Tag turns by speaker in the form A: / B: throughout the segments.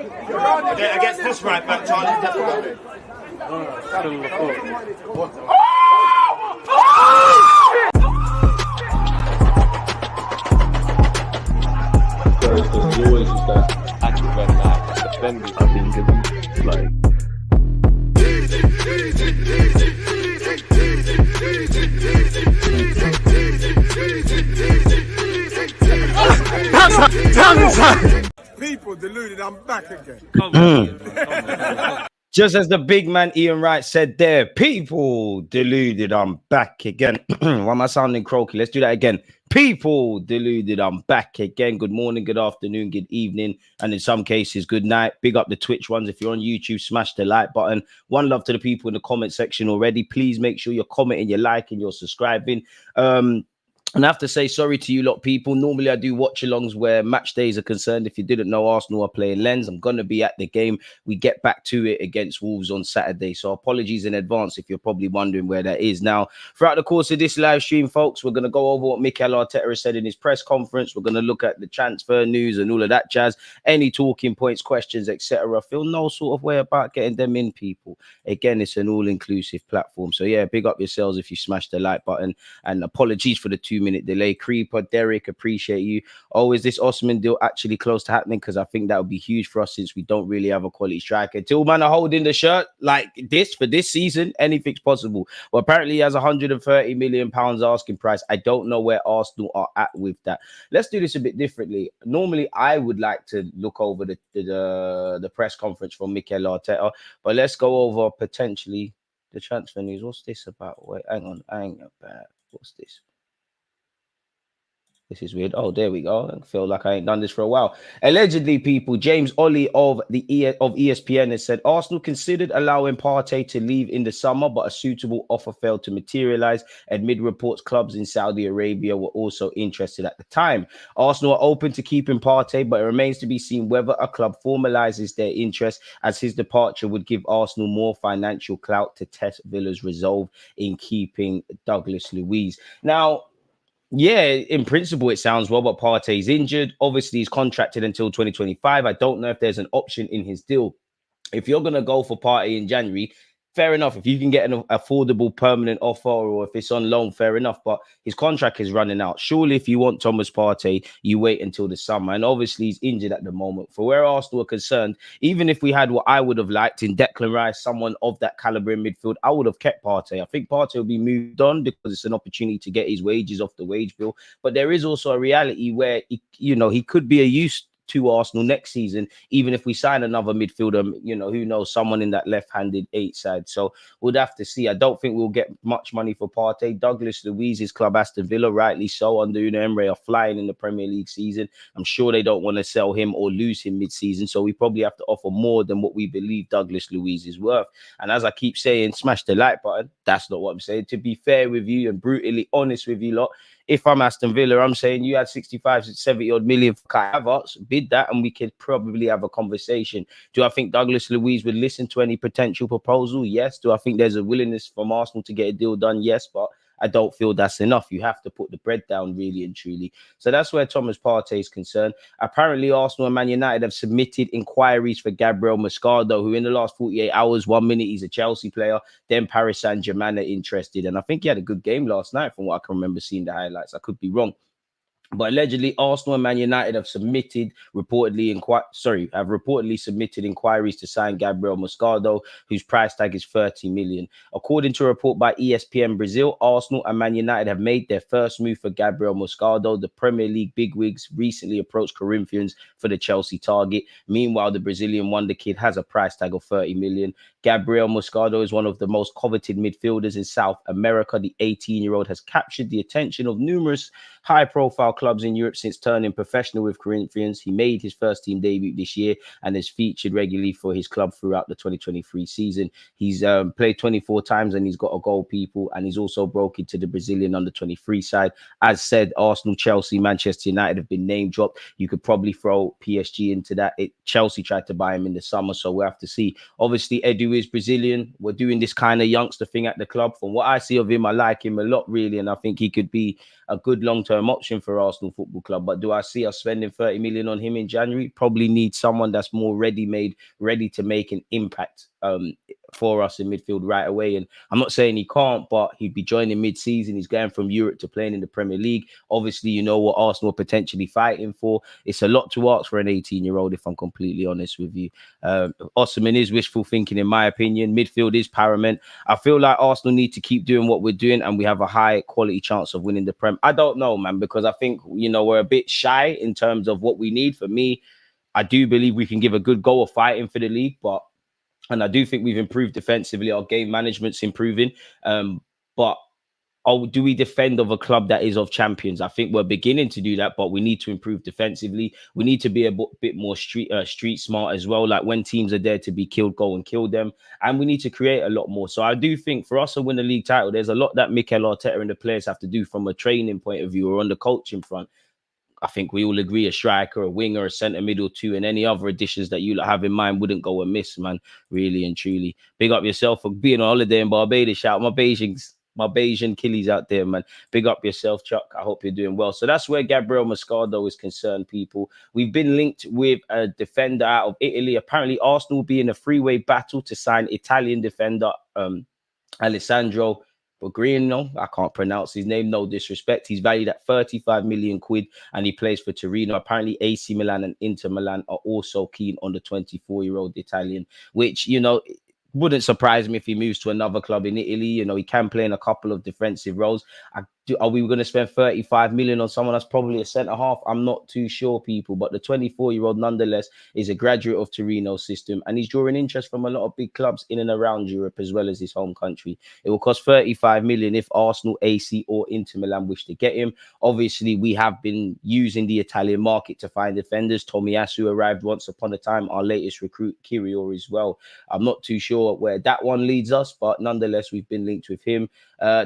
A: Yeah, against this right back, Charlie, definitely.
B: There's always just that act when that defenders, I think, it's like.
C: People deluded, I'm back again.
D: Just as the big man Ian Wright said there, people deluded, I'm back again. Why am I sounding croaky? Let's do that again. People deluded, I'm back again. Good morning, good afternoon, good evening, and in some cases, good night. Big up the Twitch ones. If you're on YouTube, smash the like button. One love to the people in the comment section already. Please make sure you're commenting, you're liking, you're subscribing. And I have to say sorry to you lot, people. Normally, I do watch-alongs where match days are concerned. If you didn't know, Arsenal are playing Lens. I'm going to be at the game. We get back to it against Wolves on Saturday. So apologies in advance if you're probably wondering where that is. Now, throughout the course of this live stream, folks, we're going to go over what Mikel Arteta has said in his press conference. We're going to look at the transfer news and all of that jazz. Any talking points, questions, etc. Feel no sort of way about getting them in, people. Again, it's an all-inclusive platform. So, yeah, big up yourselves if you smash the like button. And apologies for the 2-minute delay. Creeper, Derek, appreciate you. Oh, is this Osimhen deal actually close to happening? Because I think that would be huge for us since we don't really have a quality striker. Till man are holding the shirt like this for this season, anything's possible. Well, apparently he has £130 million asking price. I don't know where Arsenal are at with that. Let's do this a bit differently. Normally, I would like to look over the press conference from Mikel Arteta, but let's go over potentially the transfer news. What's this about? Wait, hang on. What's this? This is weird. Oh, there we go. I feel like I ain't done this for a while. Allegedly, people, James Ollie of ESPN has said Arsenal considered allowing Partey to leave in the summer, but a suitable offer failed to materialize. Amid reports, clubs in Saudi Arabia were also interested at the time. Arsenal are open to keeping Partey, but it remains to be seen whether a club formalizes their interest, as his departure would give Arsenal more financial clout to test Villa's resolve in keeping Douglas Luiz. Now, yeah, in principle, it sounds well, but Partey's injured. Obviously, he's contracted until 2025. I don't know if there's an option in his deal. If you're going to go for Partey in January, fair enough. If you can get an affordable permanent offer, or if it's on loan, fair enough. But his contract is running out. Surely, if you want Thomas Partey, you wait until the summer. And obviously, he's injured at the moment. For where Arsenal are concerned, even if we had what I would have liked in Declan Rice, someone of that caliber in midfield, I would have kept Partey. I think Partey will be moved on because it's an opportunity to get his wages off the wage bill. But there is also a reality where, he could be a use to Arsenal next season, even if we sign another midfielder, who knows, someone in that left-handed 8 side. So we'll have to see. I don't think we'll get much money for Partey. Douglas Luiz's club, Aston Villa, rightly so, under Unai Emery, are flying in the Premier League season. I'm sure they don't want to sell him or lose him mid-season, so we probably have to offer more than what we believe Douglas Luiz is worth. And as I keep saying, smash the like button. That's not what I'm saying. To be fair with you and brutally honest with you lot, if I'm Aston Villa, I'm saying you had 65 to 70 odd million for Kai Havertz, bid that, and we could probably have a conversation. Do I think Douglas Luiz would listen to any potential proposal? Yes. Do I think there's a willingness from Arsenal to get a deal done? Yes, but I don't feel that's enough. You have to put the bread down, really and truly. So that's where Thomas Partey is concerned. Apparently, Arsenal and Man United have submitted inquiries for Gabriel Moscardo, who in the last 48 hours, 1 minute, he's a Chelsea player, then Paris Saint-Germain are interested. And I think he had a good game last night from what I can remember seeing the highlights. I could be wrong. But allegedly, Arsenal and Man United have reportedly submitted inquiries to sign Gabriel Moscardo, whose price tag is 30 million. According to a report by ESPN Brazil, Arsenal and Man United have made their first move for Gabriel Moscardo. The Premier League bigwigs recently approached Corinthians for the Chelsea target. Meanwhile, the Brazilian wonder kid has a price tag of 30 million. Gabriel Moscardo is one of the most coveted midfielders in South America. The 18-year-old has captured the attention of numerous high-profile clubs in Europe since turning professional with Corinthians. He made his first team debut this year and has featured regularly for his club throughout the 2023 season. He's played 24 times and he's got a goal, people, and he's also broke into the Brazilian under-23 side. As said, Arsenal, Chelsea, Manchester United have been name dropped. You could probably throw PSG into that. Chelsea tried to buy him in the summer, so we'll have to see. Obviously, Edu is Brazilian. We're doing this kind of youngster thing at the club. From what I see of him, I like him a lot, really, and I think he could be a good long-term option for Arsenal Football Club. But do I see us spending 30 million on him in January? Probably need someone that's more ready-made, ready to make an impact for us in midfield right away. And I'm not saying he can't, but he'd be joining mid-season. He's going from Europe to playing in the Premier League. Obviously, you know what Arsenal are potentially fighting for. It's a lot to ask for an 18-year-old, if I'm completely honest with you. Osimhen is wishful thinking, in my opinion. Midfield is paramount. I feel like Arsenal need to keep doing what we're doing, and we have a high quality chance of winning the Prem. I don't know, man, because I think, you know, we're a bit shy in terms of what we need. For me, I do believe we can give a good go of fighting for the league, and I do think we've improved defensively. Our game management's improving. But do we defend of a club that is of champions? I think we're beginning to do that, but we need to improve defensively. We need to be a bit more street smart as well. Like when teams are there to be killed, go and kill them. And we need to create a lot more. So I do think for us to win the league title, there's a lot that Mikel Arteta and the players have to do from a training point of view or on the coaching front. I think we all agree a striker, a winger, a centre middle too, and any other additions that you have in mind wouldn't go amiss, man, really and truly. Big up yourself for being on holiday in Barbados. Shout out my Bayesian killies out there, man. Big up yourself, Chuck. I hope you're doing well. So that's where Gabriel Moscardo is concerned, people. We've been linked with a defender out of Italy. Apparently, Arsenal will be in a freeway battle to sign Italian defender Alessandro Pellegrino. I can't pronounce his name, no disrespect. He's valued at 35 million quid and he plays for Torino. Apparently AC Milan and Inter Milan are also keen on the 24-year-old Italian, which, you know, wouldn't surprise me if he moves to another club in Italy. You know, he can play in a couple of defensive roles. Are we going to spend 35 million on someone that's probably a centre half? I'm not too sure, people. But the 24-year-old, nonetheless, is a graduate of Torino's system, and he's drawing interest from a lot of big clubs in and around Europe as well as his home country. It will cost 35 million if Arsenal, AC, or Inter Milan wish to get him. Obviously, we have been using the Italian market to find defenders. Tomiyasu arrived once upon a time. Our latest recruit, Kirio, as well. I'm not too sure where that one leads us, but nonetheless, we've been linked with him.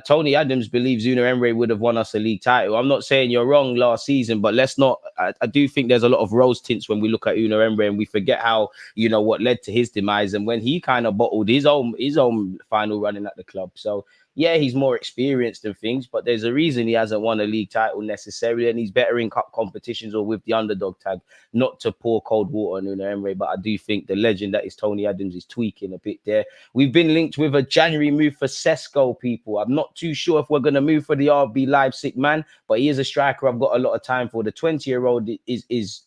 D: Tony Adams believes Unai Emery would have won us a league title. I'm not saying you're wrong last season, but let's not. I do think there's a lot of rose tints when we look at Unai Emery and we forget how, you know, what led to his demise and when he kind of bottled his own final running at the club. So yeah, he's more experienced and things, but there's a reason he hasn't won a league title necessarily, and he's better in cup competitions or with the underdog tag. Not to pour cold water on Unai Emery, but I do think the legend that is Tony Adams is tweaking a bit there. We've been linked with a January move for Sesko, people. I'm not too sure if we're going to move for the RB Leipzig man, but he is a striker I've got a lot of time for. The 20-year-old is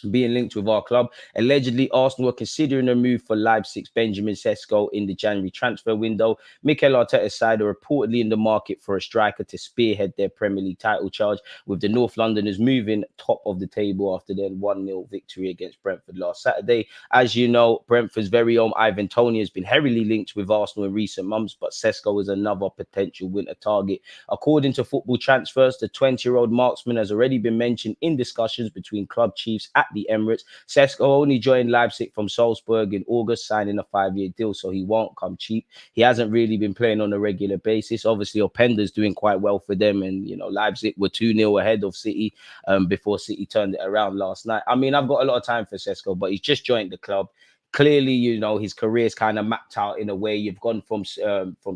D: being linked with our club. Allegedly, Arsenal are considering a move for Leipzig's Benjamin Sesko in the January transfer window. Mikel Arteta's side are reportedly in the market for a striker to spearhead their Premier League title charge, with the North Londoners moving top of the table after their 1-0 victory against Brentford last Saturday. As you know, Brentford's very own Ivan Toney has been heavily linked with Arsenal in recent months, but Sesko is another potential winter target. According to Football Transfers, the 20-year-old marksman has already been mentioned in discussions between club chiefs at the Emirates. Sesko only joined Leipzig from Salzburg in August, signing a 5-year deal, so he won't come cheap. He hasn't really been playing on a regular basis. Obviously, Openda's doing quite well for them, and you know, Leipzig were 2-0 ahead of City before City turned it around last night. I mean, I've got a lot of time for Sesko, but he's just joined the club. Clearly, you know, his career's kind of mapped out in a way. You've gone from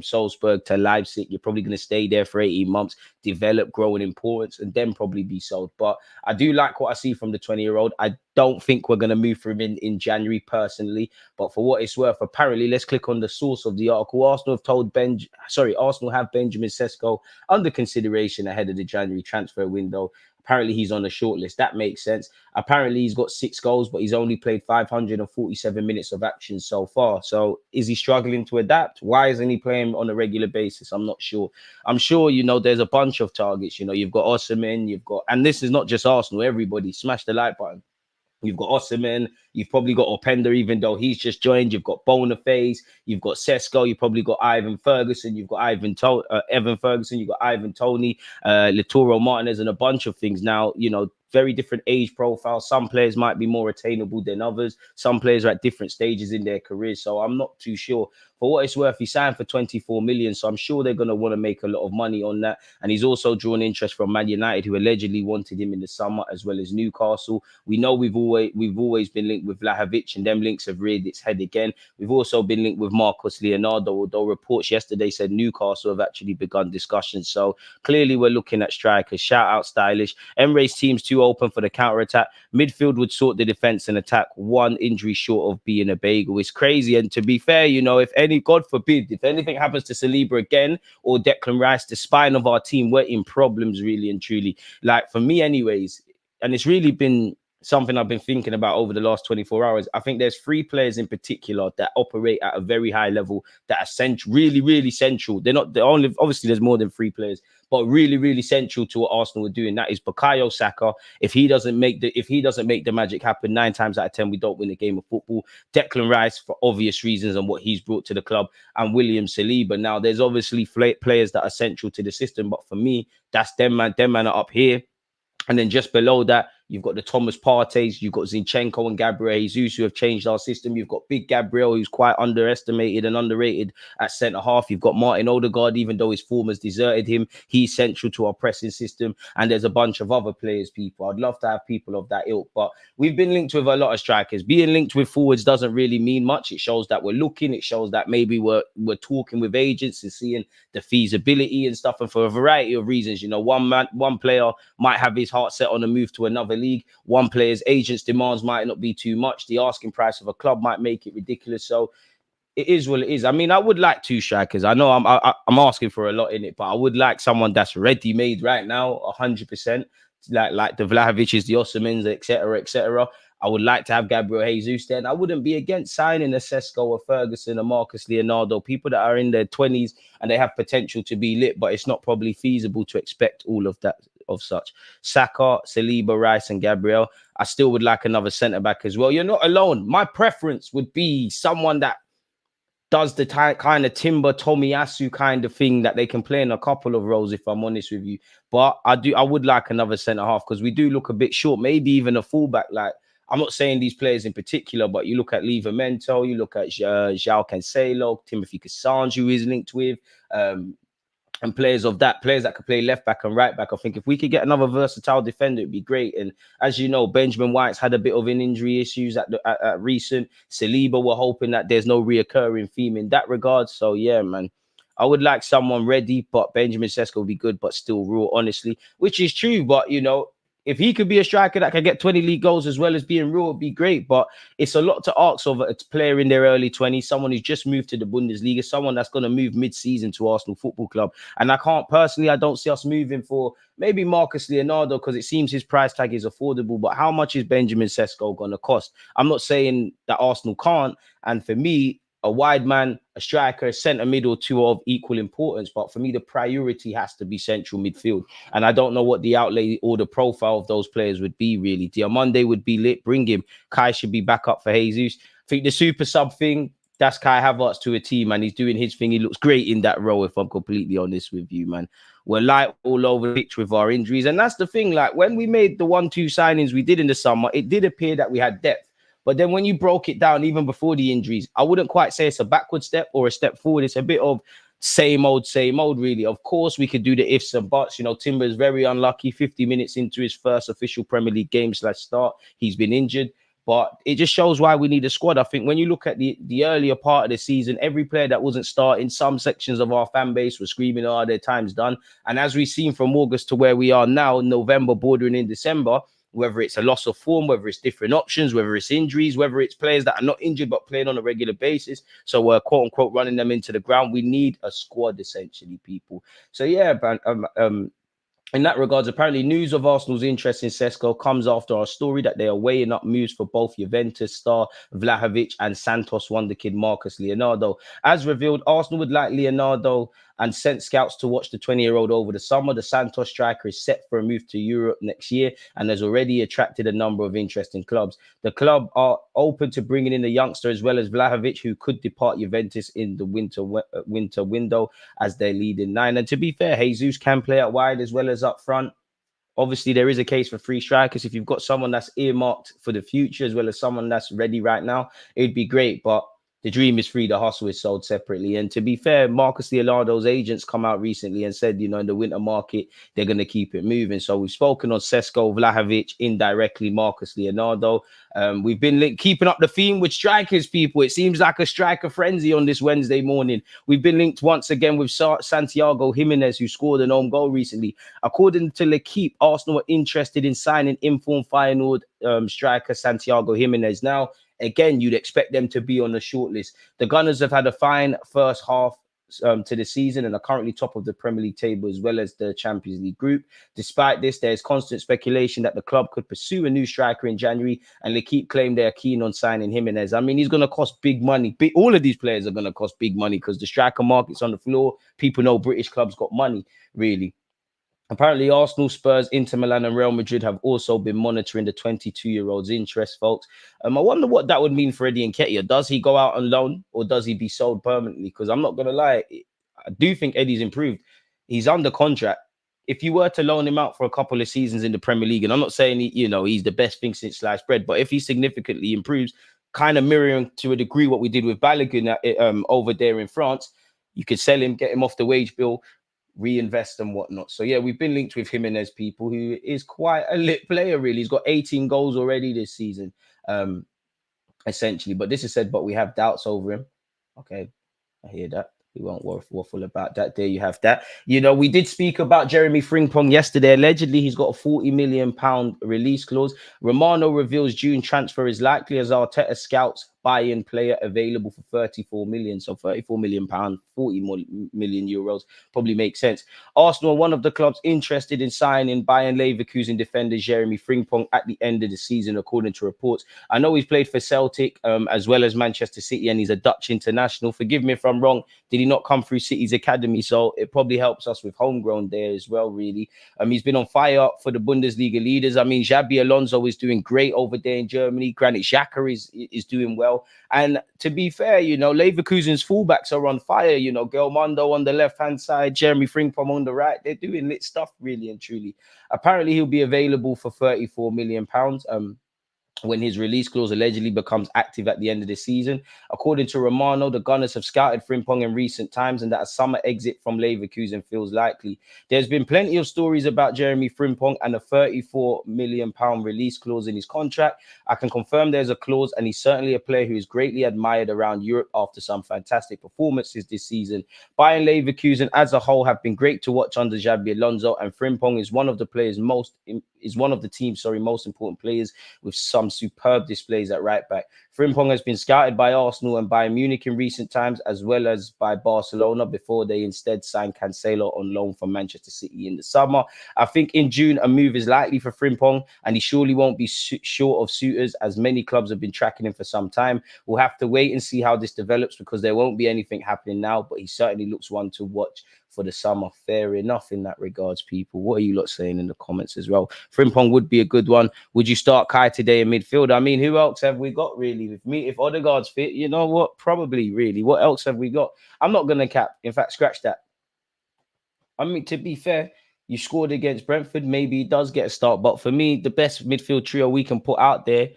D: Salzburg to Leipzig. You're probably going to stay there for 18 months, develop, grow in importance, and then probably be sold. But I do like what I see from the 20-year-old. I don't think we're going to move for him in January personally. But for what it's worth, apparently, let's click on the source of the article. Arsenal have Benjamin Sesko under consideration ahead of the January transfer window. Apparently, he's on the shortlist. That makes sense. Apparently, he's got 6 goals, but he's only played 547 minutes of action so far. So is he struggling to adapt? Why isn't he playing on a regular basis? I'm not sure. I'm sure, you know, there's a bunch of targets. You know, you've got Osimhen, and this is not just Arsenal. Everybody, smash the like button. You've got Osimhen, you've probably got Openda, even though he's just joined. You've got Boniface, you've got Sesko, you've probably got Ivan Ferguson, you've got Evan Ferguson, you've got Ivan Toney, Lautaro Martinez, and a bunch of things. Now, you know, very different age profiles. Some players might be more attainable than others. Some players are at different stages in their careers. So I'm not too sure. For what it's worth, he signed for 24 million. So I'm sure they're going to want to make a lot of money on that. And he's also drawn interest from Man United, who allegedly wanted him in the summer, as well as Newcastle. We know we've always been linked linked with Vlahovic, and them links have reared its head again. We've also been linked with Marcus Leonardo, although reports yesterday said Newcastle have actually begun discussions. So clearly we're looking at strikers. Shout out Stylish. Emre's team's too open for the counter-attack. Midfield would sort the defence and attack, one injury short of being a bagel. It's crazy. And to be fair, you know, if any, God forbid, if anything happens to Saliba again or Declan Rice, the spine of our team, we're in problems really and truly. Like for me anyways, and it's really been something I've been thinking about over the last 24 hours. I think there's 3 players in particular that operate at a very high level that are central, really, really central. They're not the only, obviously there's more than 3 players, but really, really central to what Arsenal are doing. That is Bukayo Saka. If he doesn't make the magic happen, 9 times out of 10, we don't win a game of football. Declan Rice, for obvious reasons and what he's brought to the club, and William Saliba. Now, there's obviously players that are central to the system, but for me, that's them man are up here. And then just below that, you've got the Thomas Parteys, you've got Zinchenko and Gabriel Jesus, who have changed our system. You've got Big Gabriel, who's quite underestimated and underrated at centre-half. You've got Martin Odegaard, even though his form has deserted him. He's central to our pressing system. And there's a bunch of other players, people. I'd love to have people of that ilk. But we've been linked with a lot of strikers. Being linked with forwards doesn't really mean much. It shows that we're looking. It shows that maybe we're talking with agents and seeing the feasibility and stuff. And for a variety of reasons, you know, one player might have his heart set on a move to another league. One player's agent's demands might not be too much. The asking price of a club might make it ridiculous. So it is what it is. I mean, I would like 2 strikers. I know I'm asking for a lot in it, but I would like someone that's ready-made right now, 100%. Like the Vlahovic's, the Osimhen's, etc., etc. I would like to have Gabriel Jesus there. And I wouldn't be against signing a Sesko, a Ferguson, a Marcus Leonardo, people that are in their 20s and they have potential to be lit, but it's not probably feasible to expect all of that of such. Saka, Saliba, Rice, and Gabriel. I still would like another centre-back as well. You're not alone. My preference would be someone that does the kind of Timber Tomiyasu kind of thing that they can play in a couple of roles, if I'm honest with you. But I would like another centre-half because we do look a bit short, maybe even a fullback. Like, I'm not saying these players in particular, but you look at Livramento, you look at João Cancelo, Timothy Castanjo, who is linked with, and players that could play left back and right back. I think if we could get another versatile defender, it'd be great. And as you know, Benjamin White's had a bit of an injury issues at recent. Saliba, we're hoping that there's no reoccurring theme in that regard. So yeah, man, I would like someone ready, but Benjamin Sesko would be good, but still raw, honestly, which is true. But you know, if he could be a striker that can get 20 league goals as well as being raw, it'd be great. But it's a lot to ask of a player in their early 20s, someone who's just moved to the Bundesliga, someone that's going to move mid-season to Arsenal Football Club. And I don't see us moving for maybe Marcus Leonardo because it seems his price tag is affordable. But how much is Benjamin Sesko going to cost? I'm not saying that Arsenal can't. And for me, a wide man, a striker, a centre mid, or 2 of equal importance. But for me, the priority has to be central midfield. And I don't know what the outlay or the profile of those players would be, really. Diomande would be lit. Bring him. Kai should be back up for Jesus. I think the super sub thing, that's Kai Havertz to a team, and he's doing his thing. He looks great in that role, if I'm completely honest with you, man. We're light all over the pitch with our injuries. And that's the thing. Like, when we made the 1-2 signings we did in the summer, it did appear that we had depth. But then when you broke it down, even before the injuries, I wouldn't quite say it's a backward step or a step forward. It's a bit of same old, really. Of course, we could do the ifs and buts. You know, Timber is very unlucky. 50 minutes into his first official Premier League game /start, he's been injured. But it just shows why we need a squad. I think when you look at the earlier part of the season, every player that wasn't starting, some sections of our fan base were screaming, oh, their time's done. And as we've seen from August to where we are now, November bordering in December, whether it's a loss of form, whether it's different options, whether it's injuries, whether it's players that are not injured but playing on a regular basis. So we're quote unquote running them into the ground. We need a squad, essentially, people. So yeah, in that regards, apparently news of Arsenal's interest in Sesko comes after our story that they are weighing up moves for both Juventus star Vlahovic and Santos wonderkid Marcus Leonardo. As revealed, Arsenal would like Leonardo and sent scouts to watch the 20-year-old over the summer. The Santos striker is set for a move to Europe next year and has already attracted a number of interesting clubs. The club are open to bringing in the youngster as well as Vlahovic, who could depart Juventus in the winter window as their leading 9. And to be fair, Jesus can play out wide as well as up front. Obviously, there is a case for 3 strikers. If you've got someone that's earmarked for the future as well as someone that's ready right now, it'd be great. But The dream is free, the hustle is sold separately. And to be fair, Marcus Leonardo's agents come out recently and said, you know, in the winter market, they're going to keep it moving. So we've spoken on Sesko, Vlahovic, indirectly Marcus Leonardo. We've been keeping up the theme with strikers, people. It seems like a striker frenzy on this Wednesday morning. We've been linked once again with Santiago Jimenez, who scored an own goal recently. According to L'Equipe, Arsenal are interested in signing informed Feyenoord striker Santiago Jimenez. Now, again, you'd expect them to be on the shortlist. The Gunners have had a fine first half to the season and are currently top of the Premier League table as well as the Champions League group. Despite this, there's constant speculation that the club could pursue a new striker in January, and L'Equipe claim they're keen on signing Jimenez. I mean, he's going to cost big money. All of these players are going to cost big money because the striker market's on the floor. People know British clubs got money, really. Apparently, Arsenal, Spurs, Inter Milan and Real Madrid have also been monitoring the 22-year-old's interest, folks. I wonder what that would mean for Eddie Nketiah. Does he go out on loan or does he be sold permanently? Because I'm not going to lie, I do think Eddie's improved. He's under contract. If you were to loan him out for a couple of seasons in the Premier League, and I'm not saying, he's the best thing since sliced bread, but if he significantly improves, kind of mirroring to a degree what we did with Balogun over there in France, you could sell him, get him off the wage bill, reinvest and whatnot. So yeah, we've been linked with Jimenez, people, who is quite a lit player, really. He's got 18 goals already this season, essentially. But this is said, but we have doubts over him. Okay, I hear that. We won't waffle about that. There you have that. We did speak about Jeremy Frimpong yesterday. Allegedly, he's got a £40 million release clause. Romano reveals June transfer is likely as Arteta scouts buy-in player available for 34 million. So 34 million pounds, 40 million euros probably makes sense. Arsenal are one of the clubs interested in signing Bayern Leverkusen defender Jeremy Frimpong at the end of the season, according to reports. I know he's played for Celtic as well as Manchester City, and he's a Dutch international. Forgive me if I'm wrong. Did he not come through City's academy? So it probably helps us with homegrown there as well, really. He's been on fire for the Bundesliga leaders. I mean, Xabi Alonso is doing great over there in Germany. Granit Xhaka is doing well. And to be fair, Leverkusen's fullbacks are on fire. Gelmondo on the left-hand side, Jeremy Frimpong on the right. They're doing lit stuff, really and truly. Apparently, he'll be available for £34 million. When his release clause allegedly becomes active at the end of the season. According to Romano, the Gunners have scouted Frimpong in recent times and that a summer exit from Leverkusen feels likely. There's been plenty of stories about Jeremy Frimpong and a £34 million release clause in his contract. I can confirm there's a clause, and he's certainly a player who is greatly admired around Europe after some fantastic performances this season. Bayern Leverkusen as a whole have been great to watch under Xabi Alonso, and Frimpong is one of the team's most important players with some superb displays at right back. Frimpong has been scouted by Arsenal and Bayern Munich in recent times, as well as by Barcelona, before they instead signed Cancelo on loan from Manchester City in the summer. I think in June, a move is likely for Frimpong, and he surely won't be short of suitors, as many clubs have been tracking him for some time. We'll have to wait and see how this develops, because there won't be anything happening now, but he certainly looks one to watch for the summer. Fair enough in that regards, people. What are you lot saying in the comments as well? Frimpong would be a good one. Would you start Kai today in midfield? I mean, who else have we got, really? If Odegaard's fit, you know what? Probably, really. What else have we got? I'm not going to cap. In fact, scratch that. I mean, to be fair, you scored against Brentford. Maybe he does get a start. But for me, the best midfield trio we can put out there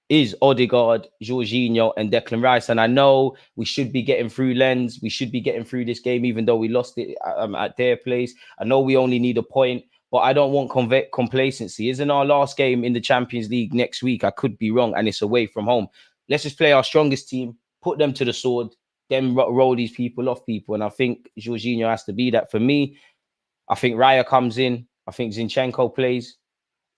D: is Odegaard, Jorginho, and Declan Rice. And I know we should be getting through Lens. We should be getting through this game, even though we lost it at their place. I know we only need a point, but I don't want complacency. Isn't our last game in the Champions League next week? I could be wrong, and it's away from home. Let's just play our strongest team, put them to the sword, then roll these people off, people. And I think Jorginho has to be that. For me, I think Raya comes in. I think Zinchenko plays.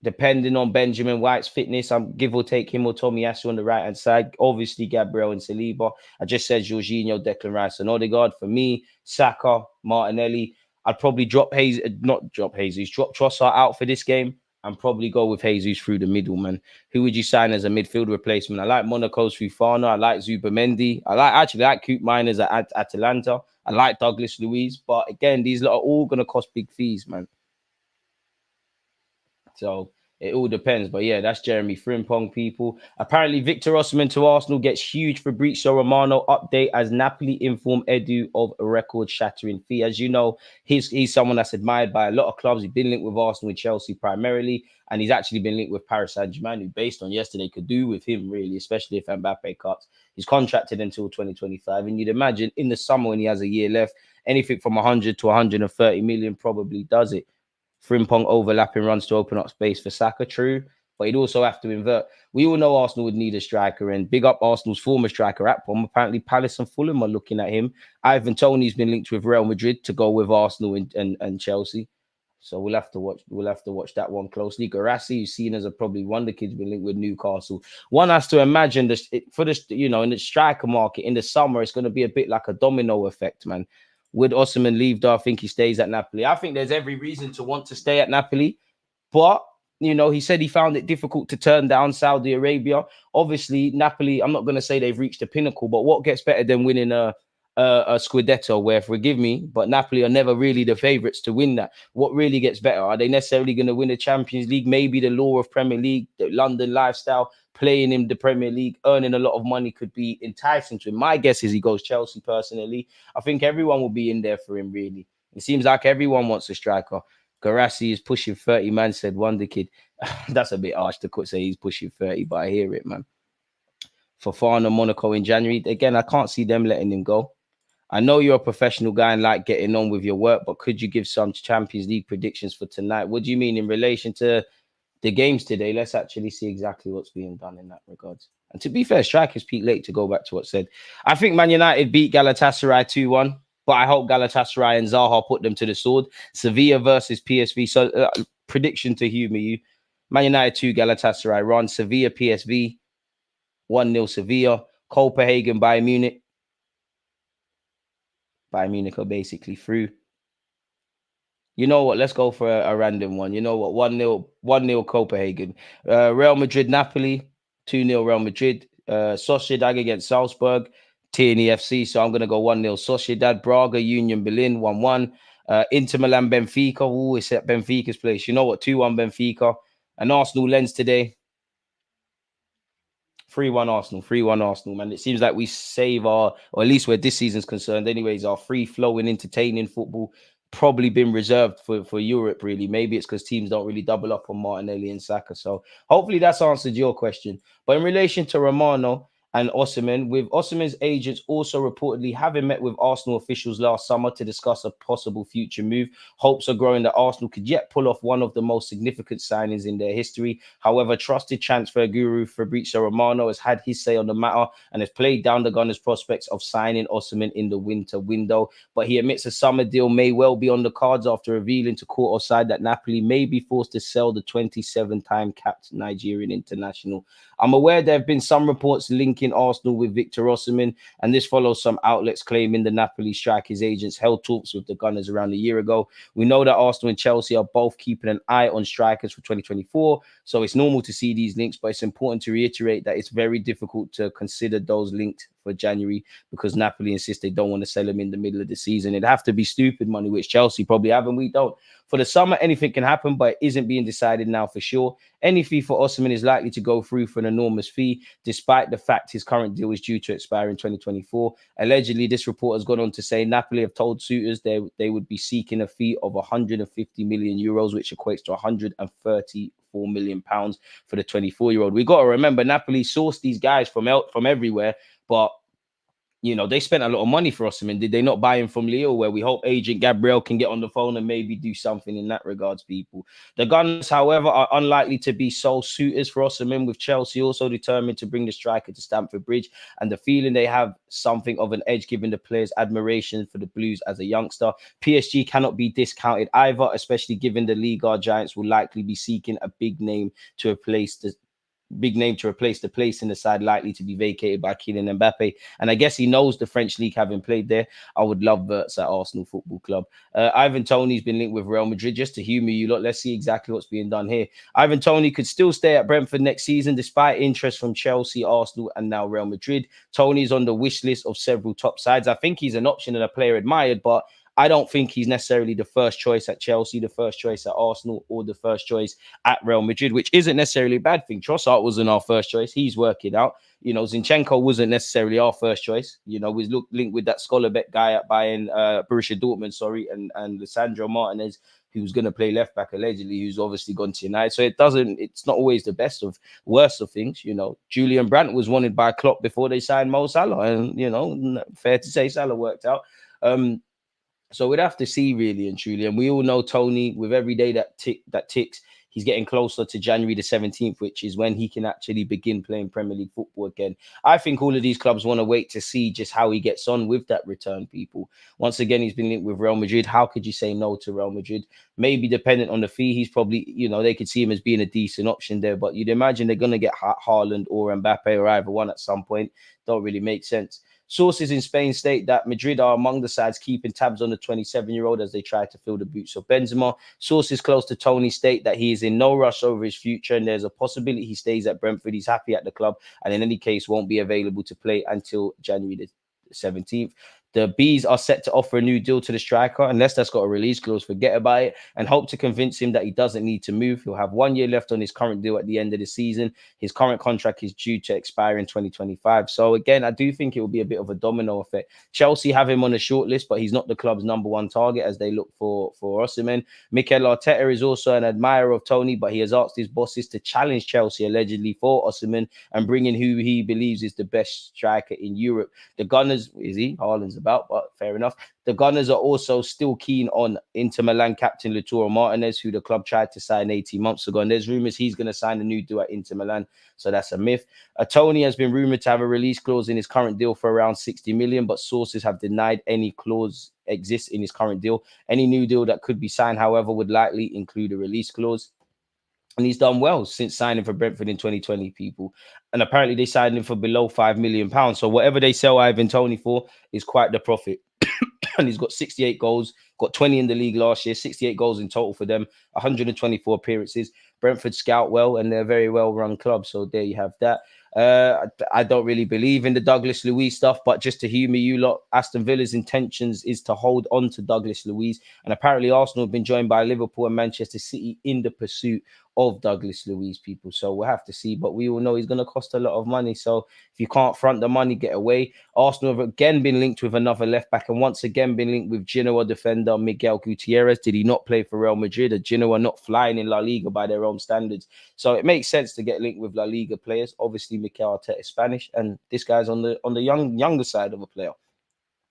D: Depending on Benjamin White's fitness, I'm give or take him or Tomiyasu on the right-hand side. Obviously, Gabriel and Saliba. I just said Jorginho, Declan Rice, and Odegaard. For me, Saka, Martinelli. I'd probably drop Trossard out for this game and probably go with Jesus through the middle, man. Who would you sign as a midfield replacement? I like Monaco's Fufana. I like Zubamendi. I like Coop Miners at Atalanta. I like Douglas Luiz. But again, these lot are all going to cost big fees, man. So It all depends. But yeah, that's Jeremy Frimpong, people. Apparently, Victor Osimhen to Arsenal gets huge Fabrizio Romano update as Napoli inform Edu of a record-shattering fee. As you know, he's someone that's admired by a lot of clubs. He's been linked with Arsenal and Chelsea primarily, and he's actually been linked with Paris Saint-Germain, who, based on yesterday, could do with him, really, especially if Mbappe cuts. He's contracted until 2025, and you'd imagine in the summer when he has a year left, anything from 100 to 130 million probably does it. Frimpong overlapping runs to open up space for Saka, true, but he'd also have to invert. We all know Arsenal would need a striker, and big up Arsenal's former striker Akpom. Apparently, Palace and Fulham are looking at him. Ivan Toney's been linked with Real Madrid to go with Arsenal and Chelsea. So we'll have to watch that one closely. Garassi, who's seen as a probably wonder kid's been linked with Newcastle. One has to imagine this for this, in the striker market in the summer, it's going to be a bit like a domino effect, man. Would Osimhen leave, though? I think he stays at Napoli. I think there's every reason to want to stay at Napoli. But, he said he found it difficult to turn down Saudi Arabia. Obviously, Napoli, I'm not going to say they've reached the pinnacle, but what gets better than winning a Scudetto, where, forgive me, but Napoli are never really the favourites to win that. What really gets better? Are they necessarily going to win the Champions League? Maybe the law of Premier League, the London lifestyle, playing in the Premier League, earning a lot of money could be enticing to him. My guess is he goes Chelsea personally. I think everyone will be in there for him, really. It seems like everyone wants a striker. Garassi is pushing 30, man, said Wonder Kid. That's a bit harsh to say he's pushing 30, but I hear it, man. Fofana, Monaco in January. Again, I can't see them letting him go. I know you're a professional guy and like getting on with your work, but could you give some Champions League predictions for tonight? What do you mean in relation to the games today? Let's actually see exactly what's being done in that regards. And to be fair, strikers peak late, to go back to what's said. I think Man United beat Galatasaray 2-1, but I hope Galatasaray and Zaha put them to the sword. Sevilla versus PSV. So prediction to humor you. Man United 2, Galatasaray run. Sevilla, PSV, 1-0 Sevilla. Copenhagen, Bayern Munich. Bayern Munich are basically through. You know what? Let's go for a random one. You know what? 1-0 Copenhagen. Real Madrid, Napoli, 2-0 Real Madrid. Sociedad against Salzburg, Tierney FC. So I'm going to go 1-0 Sociedad. Braga, Union Berlin, 1-1. Inter Milan, Benfica. Oh, it's at Benfica's place. You know what? 2-1 Benfica. And Arsenal Lens today. 3-1 Arsenal, 3-1 Arsenal, man. It seems like we save or at least where this season's concerned, anyways, our free-flowing, entertaining football probably been reserved for Europe, really. Maybe it's because teams don't really double up on Martinelli and Saka. So hopefully that's answered your question. But in relation to Romano and Osimhen, with Osimhen's agents also reportedly having met with Arsenal officials last summer to discuss a possible future move, hopes are growing that Arsenal could yet pull off one of the most significant signings in their history. However, trusted transfer guru Fabrizio Romano has had his say on the matter and has played down the Gunners' prospects of signing Osimhen in the winter window. But he admits a summer deal may well be on the cards after revealing to court or side that Napoli may be forced to sell the 27-time capped Nigerian international. I'm aware there have been some reports linking Arsenal with Victor Osimhen, and this follows some outlets claiming the Napoli striker's agents held talks with the Gunners around a year ago. We know that Arsenal and Chelsea are both keeping an eye on strikers for 2024, so it's normal to see these links, but it's important to reiterate that it's very difficult to consider those linked for January because Napoli insist they don't want to sell him in the middle of the season. It'd have to be stupid money, which Chelsea probably have, and we don't. For the summer, anything can happen, but it isn't being decided now for sure. Any fee for Osimhen is likely to go through for an enormous fee, despite the fact his current deal is due to expire in 2024. Allegedly, this report has gone on to say Napoli have told suitors they would be seeking a fee of 150 million euros, which equates to 134 million pounds for the 24-year-old. We got to remember, Napoli sourced these guys from everywhere, but they spent a lot of money for Osimhen. Did they not buy him from Lille, where we hope agent Gabriel can get on the phone and maybe do something in that regards, people? The Gunners, however, are unlikely to be sole suitors for Osimhen, with Chelsea also determined to bring the striker to Stamford Bridge, and the feeling they have something of an edge given the player's admiration for the Blues as a youngster. PSG cannot be discounted either, especially given the Liga giants will likely be seeking a big name to replace the place in the side likely to be vacated by Kylian Mbappe. And I guess he knows the French league, having played there. I would love Verts at Arsenal Football Club. Ivan Toney's been linked with Real Madrid. Just to humour you lot, let's see exactly what's being done here. Ivan Toney could still stay at Brentford next season, despite interest from Chelsea, Arsenal, and now Real Madrid. Toney's on the wish list of several top sides. I think he's an option and a player admired, but I don't think he's necessarily the first choice at Chelsea, the first choice at Arsenal, or the first choice at Real Madrid, which isn't necessarily a bad thing. Trossard wasn't our first choice. He's working out. You know, Zinchenko wasn't necessarily our first choice. You know, we linked with that Scholarbeck guy at Bayern, Borussia Dortmund, and Lissandro Martinez, who's going to play left back allegedly, who's obviously gone to United. So it's not always the worst of things. You know, Julian Brandt was wanted by Klopp before they signed Mo Salah, and you know, fair to say Salah worked out. So we'd have to see really and truly. And we all know Tony, with every day that ticks, he's getting closer to January the 17th, which is when he can actually begin playing Premier League football again. I think all of these clubs want to wait to see just how he gets on with that return, people. Once again, he's been linked with Real Madrid. How could you say no to Real Madrid? Maybe dependent on the fee, he's probably, you know, they could see him as being a decent option there. But you'd imagine they're going to get Haaland or Mbappe or either one at some point. Don't really make sense. Sources in Spain state that Madrid are among the sides keeping tabs on the 27-year-old as they try to fill the boots of Benzema. Sources close to Tony state that he is in no rush over his future and there's a possibility he stays at Brentford. He's happy at the club and in any case won't be available to play until January the 17th. The Bees are set to offer a new deal to the striker. Unless that's got a release clause, forget about it, and hope to convince him that he doesn't need to move. He'll have 1 year left on his current deal at the end of the season. His current contract is due to expire in 2025. So again, I do think it will be a bit of a domino effect. Chelsea have him on a short list, but he's not the club's number one target as they look for Osimhen. Mikel Arteta is also an admirer of Tony, but he has asked his bosses to challenge Chelsea allegedly for Osimhen and bring in who he believes is the best striker in Europe. The Gunners, is he? Haaland's about, but fair enough. The Gunners are also still keen on Inter Milan captain Lautaro Martinez, who the club tried to sign 18 months ago. And there's rumors he's going to sign a new deal at Inter Milan. So that's a myth. Tony has been rumored to have a release clause in his current deal for around 60 million, but sources have denied any clause exists in his current deal. Any new deal that could be signed, however, would likely include a release clause. And he's done well since signing for Brentford in 2020, people. And apparently they signed him for below £5 million. So whatever they sell Ivan Toney for is quite the profit. And he's got 68 goals, got 20 in the league last year, 68 goals in total for them, 124 appearances. Brentford scout well, and they're a very well-run club. So there you have that. I don't really believe in the Douglas Luiz stuff, but just to humour you lot, Aston Villa's intentions is to hold on to Douglas Luiz. And apparently Arsenal have been joined by Liverpool and Manchester City in the pursuit of Douglas Luiz, people. So we'll have to see, but we all know he's going to cost a lot of money. So if you can't front the money, get away. Arsenal have again been linked with another left back and once again been linked with Genoa defender Miguel Gutierrez. Did he not play for Real Madrid? Are Genoa not flying in La Liga by their own standards? So it makes sense to get linked with La Liga players. Obviously, Mikel Arteta is Spanish, and this guy's on the younger side of a player.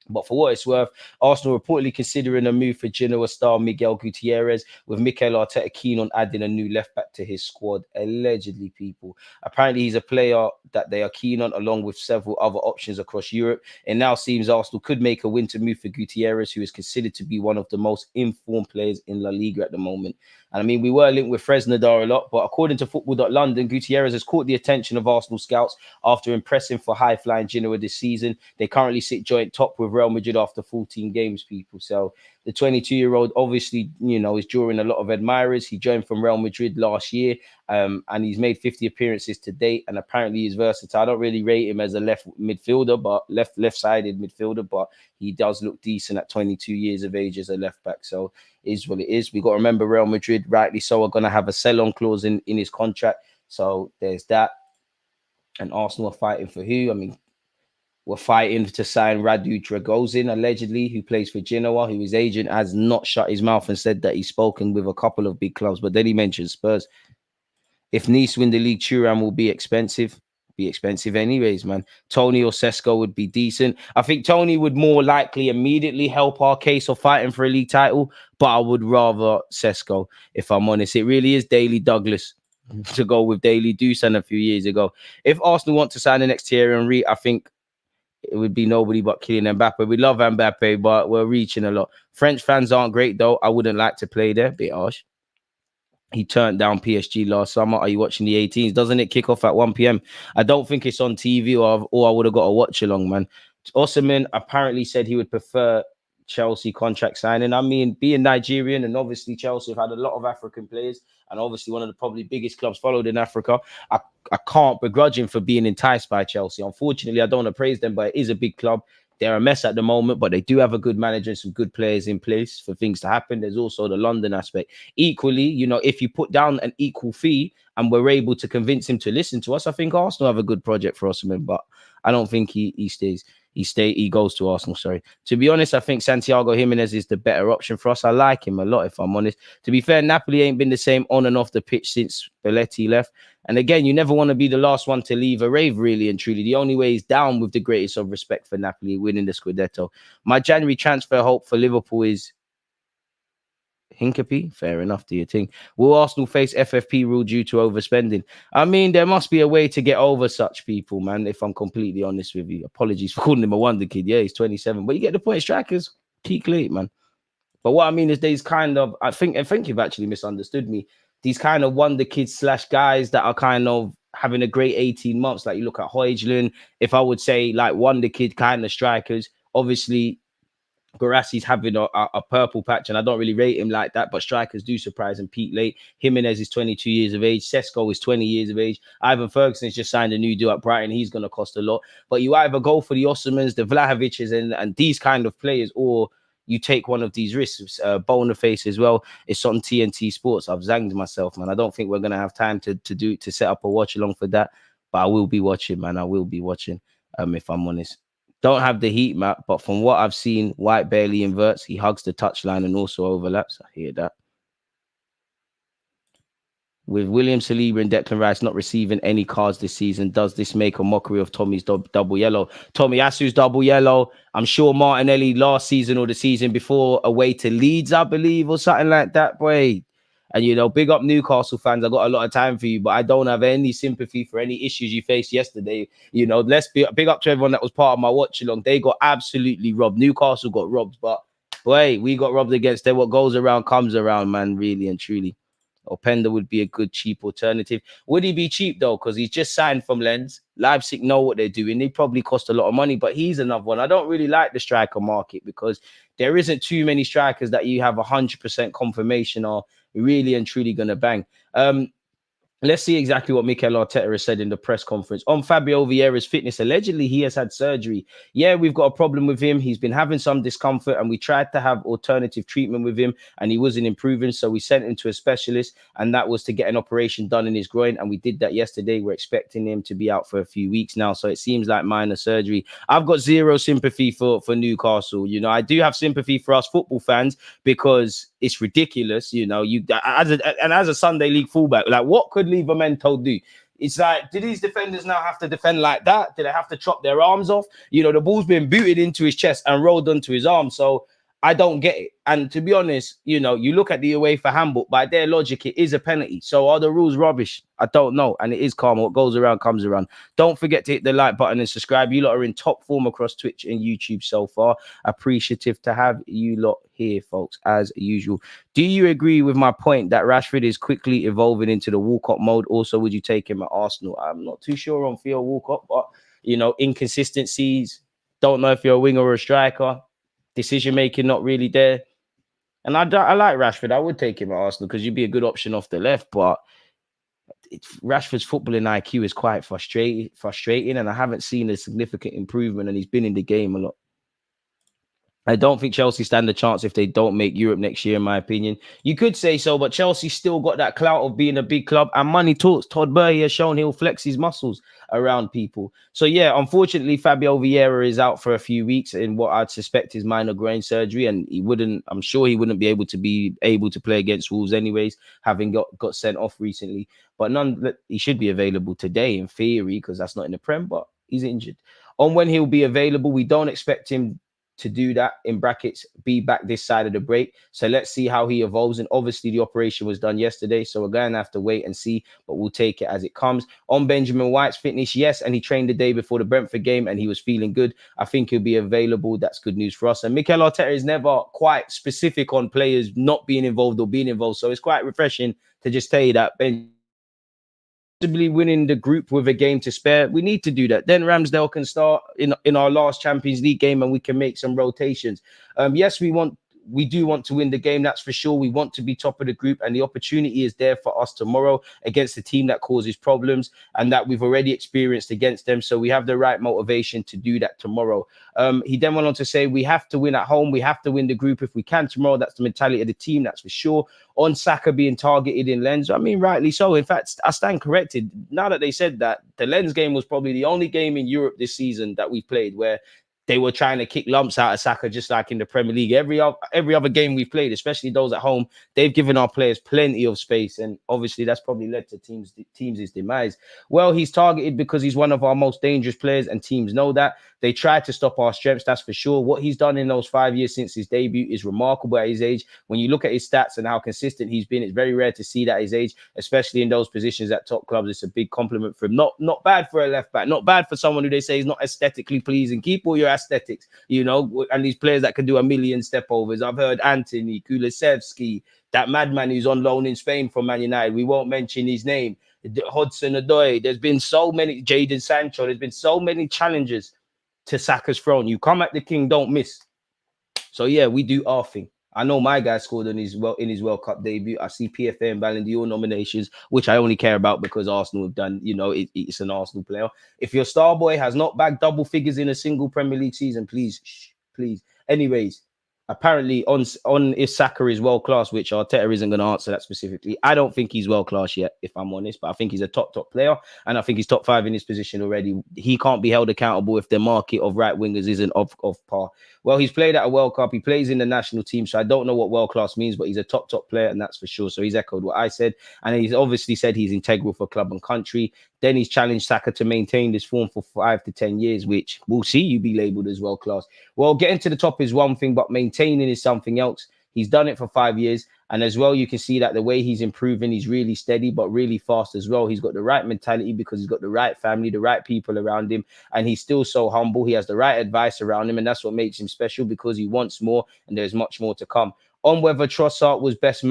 D: But for what it's worth, Arsenal reportedly considering a move for Genoa star Miguel Gutierrez, with Mikel Arteta keen on adding a new left back to his squad. Allegedly, people. Apparently, he's a player that they are keen on, along with several other options across Europe. It now seems Arsenal could make a winter move for Gutierrez, who is considered to be one of the most informed players in La Liga at the moment. And I mean, we were linked with Fresnadar a lot, but according to Football.London, Gutierrez has caught the attention of Arsenal scouts after impressing for high-flying Genoa this season. They currently sit joint top with Real Madrid after 14 games, people. So the 22-year-old obviously, you know, is drawing a lot of admirers. He joined from Real Madrid last year, and he's made 50 appearances to date, and apparently he's versatile. I don't really rate him as a left midfielder, but left-sided midfielder, but he does look decent at 22 years of age as a left back. So it is what it is. We got to remember Real Madrid, rightly so, are going to have a sell-on clause in his contract. So there's that. And Arsenal are fighting for who? I mean, we're fighting to sign Radu Dragozin, allegedly, who plays for Genoa, who his agent has not shut his mouth and said that he's spoken with a couple of big clubs. But then he mentioned Spurs. If Nice win the league, Thuram will be expensive. Be expensive anyways, man. Tony or Sesko would be decent. I think Tony would more likely immediately help our case of fighting for a league title, but I would rather Sesko, if I'm honest. It really is Daily Douglas to go with Daily Dusan a few years ago. If Arsenal want to sign the next Thierry Henry, I think it would be nobody but Kylian Mbappe. We love Mbappe, but we're reaching a lot. French fans aren't great, though. I wouldn't like to play there. Bit harsh. He turned down PSG last summer. Are you watching the 18s? Doesn't it kick off at 1 p.m.? I don't think it's on TV or I would have got a watch along, man. Osimhen apparently said he would prefer Chelsea contract signing. I mean, being Nigerian and obviously Chelsea have had a lot of African players and obviously one of the probably biggest clubs followed in Africa. I can't begrudge him for being enticed by Chelsea. Unfortunately, I don't want to praise them, but it is a big club. they're a mess at the moment, but they do have a good manager and some good players in place for things to happen. There's also the London aspect. Equally, you know, if you put down an equal fee and we're able to convince him to listen to us, I think Arsenal have a good project for Osimhen, but I don't think he stays. He goes to Arsenal, sorry. To be honest, I think Santiago Jimenez is the better option for us. I like him a lot, if I'm honest. To be fair, Napoli ain't been the same on and off the pitch since Belletti left. And again, you never want to be the last one to leave a rave, really and truly. The only way is down, with the greatest of respect for Napoli, winning the Scudetto. My January transfer hope for Liverpool is Hincapie. Fair enough, do you think? Will Arsenal face FFP rule due to overspending? I mean, there must be a way to get over such people, man, if I'm completely honest with you. Apologies for calling him a wonder kid. Yeah, he's 27. But you get the point. Strikers peak late, man. But what I mean is these kind of, I think you've actually misunderstood me. These kind of wonder kids / guys that are kind of having a great 18 months. Like you look at Højlund, if I would say like wonder kid kind of strikers, obviously Guirassi's having a purple patch, and I don't really rate him like that, but strikers do surprise and peak late. Jimenez is 22 years of age. Sesko is 20 years of age. Ivan Ferguson's just signed a new deal at Brighton. He's going to cost a lot. But you either go for the Osimhens, the Vlahoviches, and these kind of players, or you take one of these risks. Boniface as well. It's on TNT Sports. I've zanged myself, man. I don't think we're going to have time to set up a watch along for that, but I will be watching, man. I will be watching, if I'm honest. Don't have the heat map, but from what I've seen, White barely inverts. He hugs the touchline and also overlaps. I hear that. With William Saliba and Declan Rice not receiving any cards this season, does this make a mockery of Tommy's double yellow? Tomiyasu's double yellow. I'm sure Martinelli last season or the season before away to Leeds, I believe, or something like that, boy. And, you know, big up Newcastle fans. I got a lot of time for you, but I don't have any sympathy for any issues you faced yesterday. You know, let's be big up to everyone that was part of my watch along. They got absolutely robbed. Newcastle got robbed, but boy, we got robbed against them. What goes around comes around, man, really and truly. Openda would be a good cheap alternative. Would he be cheap though? Because he's just signed from Lens. Leipzig know what they're doing. They probably cost a lot of money, but he's another one. I don't really like the striker market because there isn't too many strikers that you have 100% confirmation are really and truly going to bang. Let's see exactly what Mikel Arteta has said in the press conference. On Fabio Vieira's fitness, allegedly he has had surgery. Yeah, we've got a problem with him. He's been having some discomfort and we tried to have alternative treatment with him and he wasn't improving. So we sent him to a specialist and that was to get an operation done in his groin. And we did that yesterday. We're expecting him to be out for a few weeks now. So it seems like minor surgery. I've got zero sympathy for Newcastle. You know, I do have sympathy for us football fans because it's ridiculous. You know, as a Sunday league fullback, like what could Livramento do? It's like, do these defenders now have to defend like that? Do they have to chop their arms off? You know, the ball's been booted into his chest and rolled onto his arm. So I don't get it. And to be honest, you know, you look at the UEFA handbook, by their logic, it is a penalty. So are the rules rubbish? I don't know. And it is karma. What goes around comes around. Don't forget to hit the like button and subscribe. You lot are in top form across Twitch and YouTube so far. Appreciative to have you lot here, folks, as usual. Do you agree with my point that Rashford is quickly evolving into the Walcott mode? Also, would you take him at Arsenal? I'm not too sure on Theo Walcott, but, you know, inconsistencies. Don't know if you're a winger or a striker. Decision making not really there. And I like Rashford. I would take him at Arsenal because you'd be a good option off the left. But Rashford's footballing IQ is quite frustrating. And I haven't seen a significant improvement. And he's been in the game a lot. I don't think Chelsea stand a chance if they don't make Europe next year, in my opinion. You could say so, but Chelsea still got that clout of being a big club. And money talks. Todd Burley has shown he'll flex his muscles around people. So, yeah, unfortunately, Fabio Vieira is out for a few weeks in what I'd suspect is minor groin surgery. And I'm sure he wouldn't be able to play against Wolves anyways, having got sent off recently. But he should be available today in theory because that's not in the Prem, but he's injured. On when he'll be available, we don't expect him to do that, in brackets, be back this side of the break. So let's see how he evolves. And obviously the operation was done yesterday, so we're going to have to wait and see, but we'll take it as it comes. On Benjamin White's fitness, yes, and he trained the day before the Brentford game and he was feeling good. I think he'll be available. That's good news for us. And Mikel Arteta is never quite specific on players not being involved or being involved, so it's quite refreshing to just tell you that winning the group with a game to spare. We need to do that. Then Ramsdale can start in our last Champions League game and we can make some rotations. Yes, we want we do want to win the game, that's for sure. We want to be top of the group, and the opportunity is there for us tomorrow against the team that causes problems and that we've already experienced against them. So we have the right motivation to do that tomorrow. He then went on to say, we have to win at home. We have to win the group if we can tomorrow. That's the mentality of the team, that's for sure. On Saka being targeted in Lens, I mean, rightly so. In fact, I stand corrected. Now that they said that, the Lens game was probably the only game in Europe this season that we played where they were trying to kick lumps out of Saka, just like in the Premier League. Every other game we've played, especially those at home, they've given our players plenty of space. And obviously that's probably led to teams' demise. Well, he's targeted because he's one of our most dangerous players, and teams know that. They try to stop our strengths, that's for sure. What he's done in those 5 years since his debut is remarkable at his age. When you look at his stats and how consistent he's been, it's very rare to see that at his age, especially in those positions at top clubs. It's a big compliment for him. Not bad for a left back, not bad for someone who they say is not aesthetically pleasing. Keep all your aesthetics, you know, and these players that can do a million step overs. I've heard Anthony, Kulusevski, that madman who's on loan in Spain from Man United. We won't mention his name. Hudson-Odoi. There's been so many, Jadon Sancho. There's been so many challenges to Saka's throne. You come at the king, don't miss. So yeah, we do our thing. I know my guy scored in his World Cup debut. I see PFA and Ballon d'Or nominations, which I only care about because Arsenal have done, you know, it's an Arsenal player. If your star boy has not bagged double figures in a single Premier League season, please. Anyways, apparently on if Saka is world class, which Arteta isn't going to answer that specifically. I don't think he's world class yet, if I'm honest, but I think he's a top player, and I think he's top 5 in his position already. He can't be held accountable if the market of right wingers isn't of par. Well, he's played at a World Cup. He plays in the national team, so I don't know what world class means, but he's a top player, and that's for sure. So he's echoed what I said, and he's obviously said he's integral for club and country. Then he's challenged Saka to maintain this form for 5 to 10 years, which we'll see you be labelled as world class. Well, getting to the top is one thing, but maintaining is something else. He's done it for 5 years. And as well, you can see that the way he's improving, he's really steady, but really fast as well. He's got the right mentality because he's got the right family, the right people around him. And he's still so humble. He has the right advice around him. And that's what makes him special, because he wants more and there's much more to come. On whether Trossard was best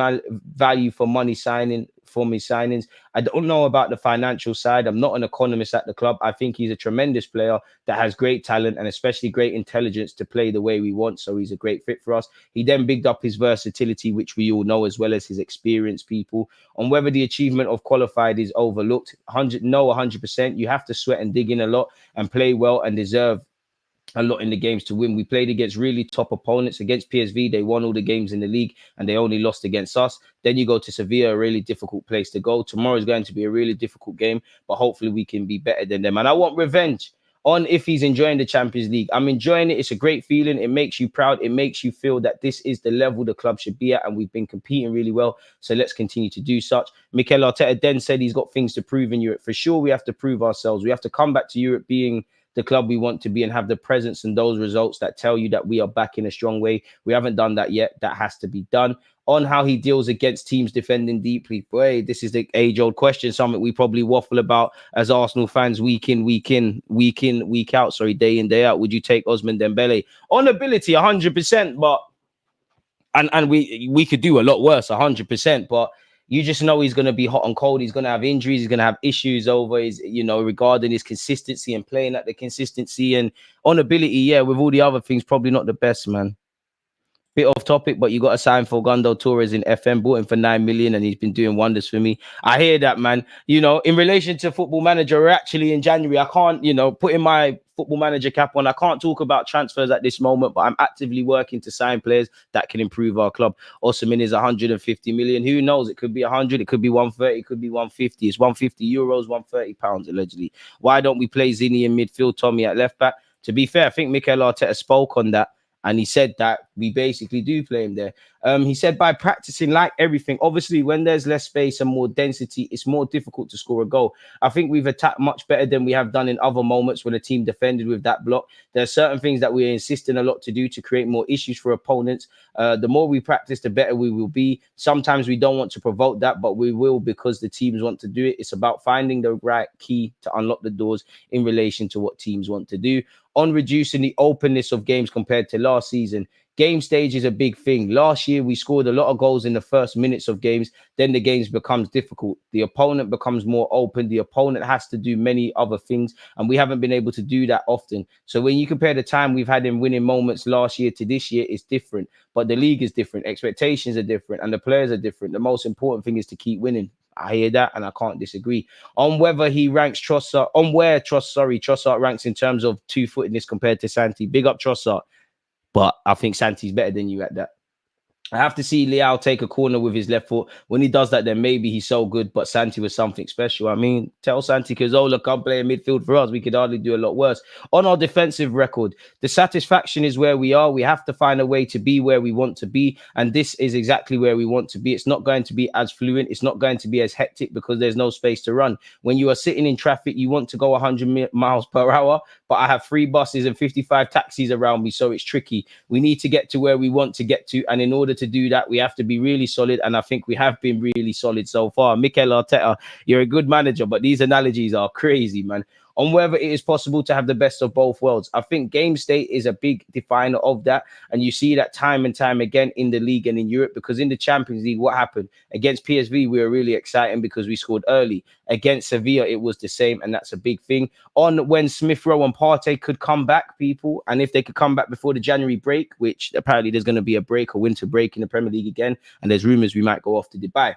D: value for money signing from his signings, I don't know about the financial side. I'm not an economist at the club. I think he's a tremendous player that has great talent and especially great intelligence to play the way we want. So he's a great fit for us. He then bigged up his versatility, which we all know, as well as his experience. People on whether the achievement of qualified is overlooked. 100%. You have to sweat and dig in a lot and play well and deserve a lot in the games to win. We played against really top opponents. Against PSV, they won all the games in the league and they only lost against us. Then you go to Sevilla, a really difficult place to go. Tomorrow is going to be a really difficult game, but hopefully we can be better than them. And I want revenge on if he's enjoying the Champions League. I'm enjoying it. It's a great feeling. It makes you proud. It makes you feel that this is the level the club should be at, and we've been competing really well. So let's continue to do such. Mikel Arteta then said he's got things to prove in Europe. For sure, we have to prove ourselves. We have to come back to Europe being the club we want to be and have the presence and those results that tell you that we are back in a strong way. We haven't done that yet. That has to be done. On how he deals against teams defending deeply, boy, this is the age-old question, something we probably waffle about as Arsenal fans week in, week out, day in, day out. Would you take Osimhen Dembele? On ability, 100%, but and we could do a lot worse, 100%, but you just know he's going to be hot and cold. He's going to have injuries. He's going to have issues over his, regarding his consistency and playing at the consistency. And on ability, yeah, with all the other things, probably not the best, man. Bit off topic, but you got to sign for Gundo Torres in FM, bought him for 9 million, and he's been doing wonders for me. I hear that, man. In relation to Football Manager, we're actually in January. I can't, putting my Football Manager cap on, I can't talk about transfers at this moment, but I'm actively working to sign players that can improve our club. Osimhen is 150 million. Who knows? It could be 100, it could be 130, it could be 150. It's 150 euros, 130 pounds allegedly. Why don't we play Zinni in midfield, Tommy at left back? To be fair, I think Mikel Arteta spoke on that, and he said that we basically do play him there. He said by practicing, like everything, obviously when there's less space and more density, it's more difficult to score a goal. I think we've attacked much better than we have done in other moments when the team defended with that block. There are certain things that we're insisting a lot to do to create more issues for opponents. The more we practice, the better we will be. Sometimes we don't want to provoke that, but we will because the teams want to do it. It's about finding the right key to unlock the doors in relation to what teams want to do. On reducing the openness of games compared to last season, game stage is a big thing. Last year, we scored a lot of goals in the first minutes of games. Then the games becomes difficult. The opponent becomes more open. The opponent has to do many other things, and we haven't been able to do that often. So when you compare the time we've had in winning moments last year to this year, it's different. But the league is different. Expectations are different, and the players are different. The most important thing is to keep winning. I hear that, and I can't disagree. On whether he ranks Trossard, Trossard ranks in terms of two-footedness compared to Santi. Big up Trossard, but I think Santi's better than you at that. I have to see Leao take a corner with his left foot. When he does that, then maybe he's so good, but Santi was something special. I mean, tell Santi Cazorla, come play in midfield for us. We could hardly do a lot worse. On our defensive record, the satisfaction is where we are. We have to find a way to be where we want to be, and this is exactly where we want to be. It's not going to be as fluent. It's not going to be as hectic because there's no space to run. When you are sitting in traffic, you want to go 100 miles per hour, but I have 3 buses and 55 taxis around me, so it's tricky. We need to get to where we want to get to, and in order to do that, we have to be really solid, and I think we have been really solid so far. Mikel Arteta, you're a good manager, but these analogies are crazy, man. On whether it is possible to have the best of both worlds, I think game state is a big definer of that, and you see that time and time again in the league and in Europe, because in the Champions League, what happened? Against PSV, we were really exciting because we scored early. Against Sevilla, it was the same, and that's a big thing. On when Smith Rowe and Partey could come back, people, and if they could come back before the January break, which apparently there's going to be a break, a winter break in the Premier League again, and there's rumours we might go off to Dubai.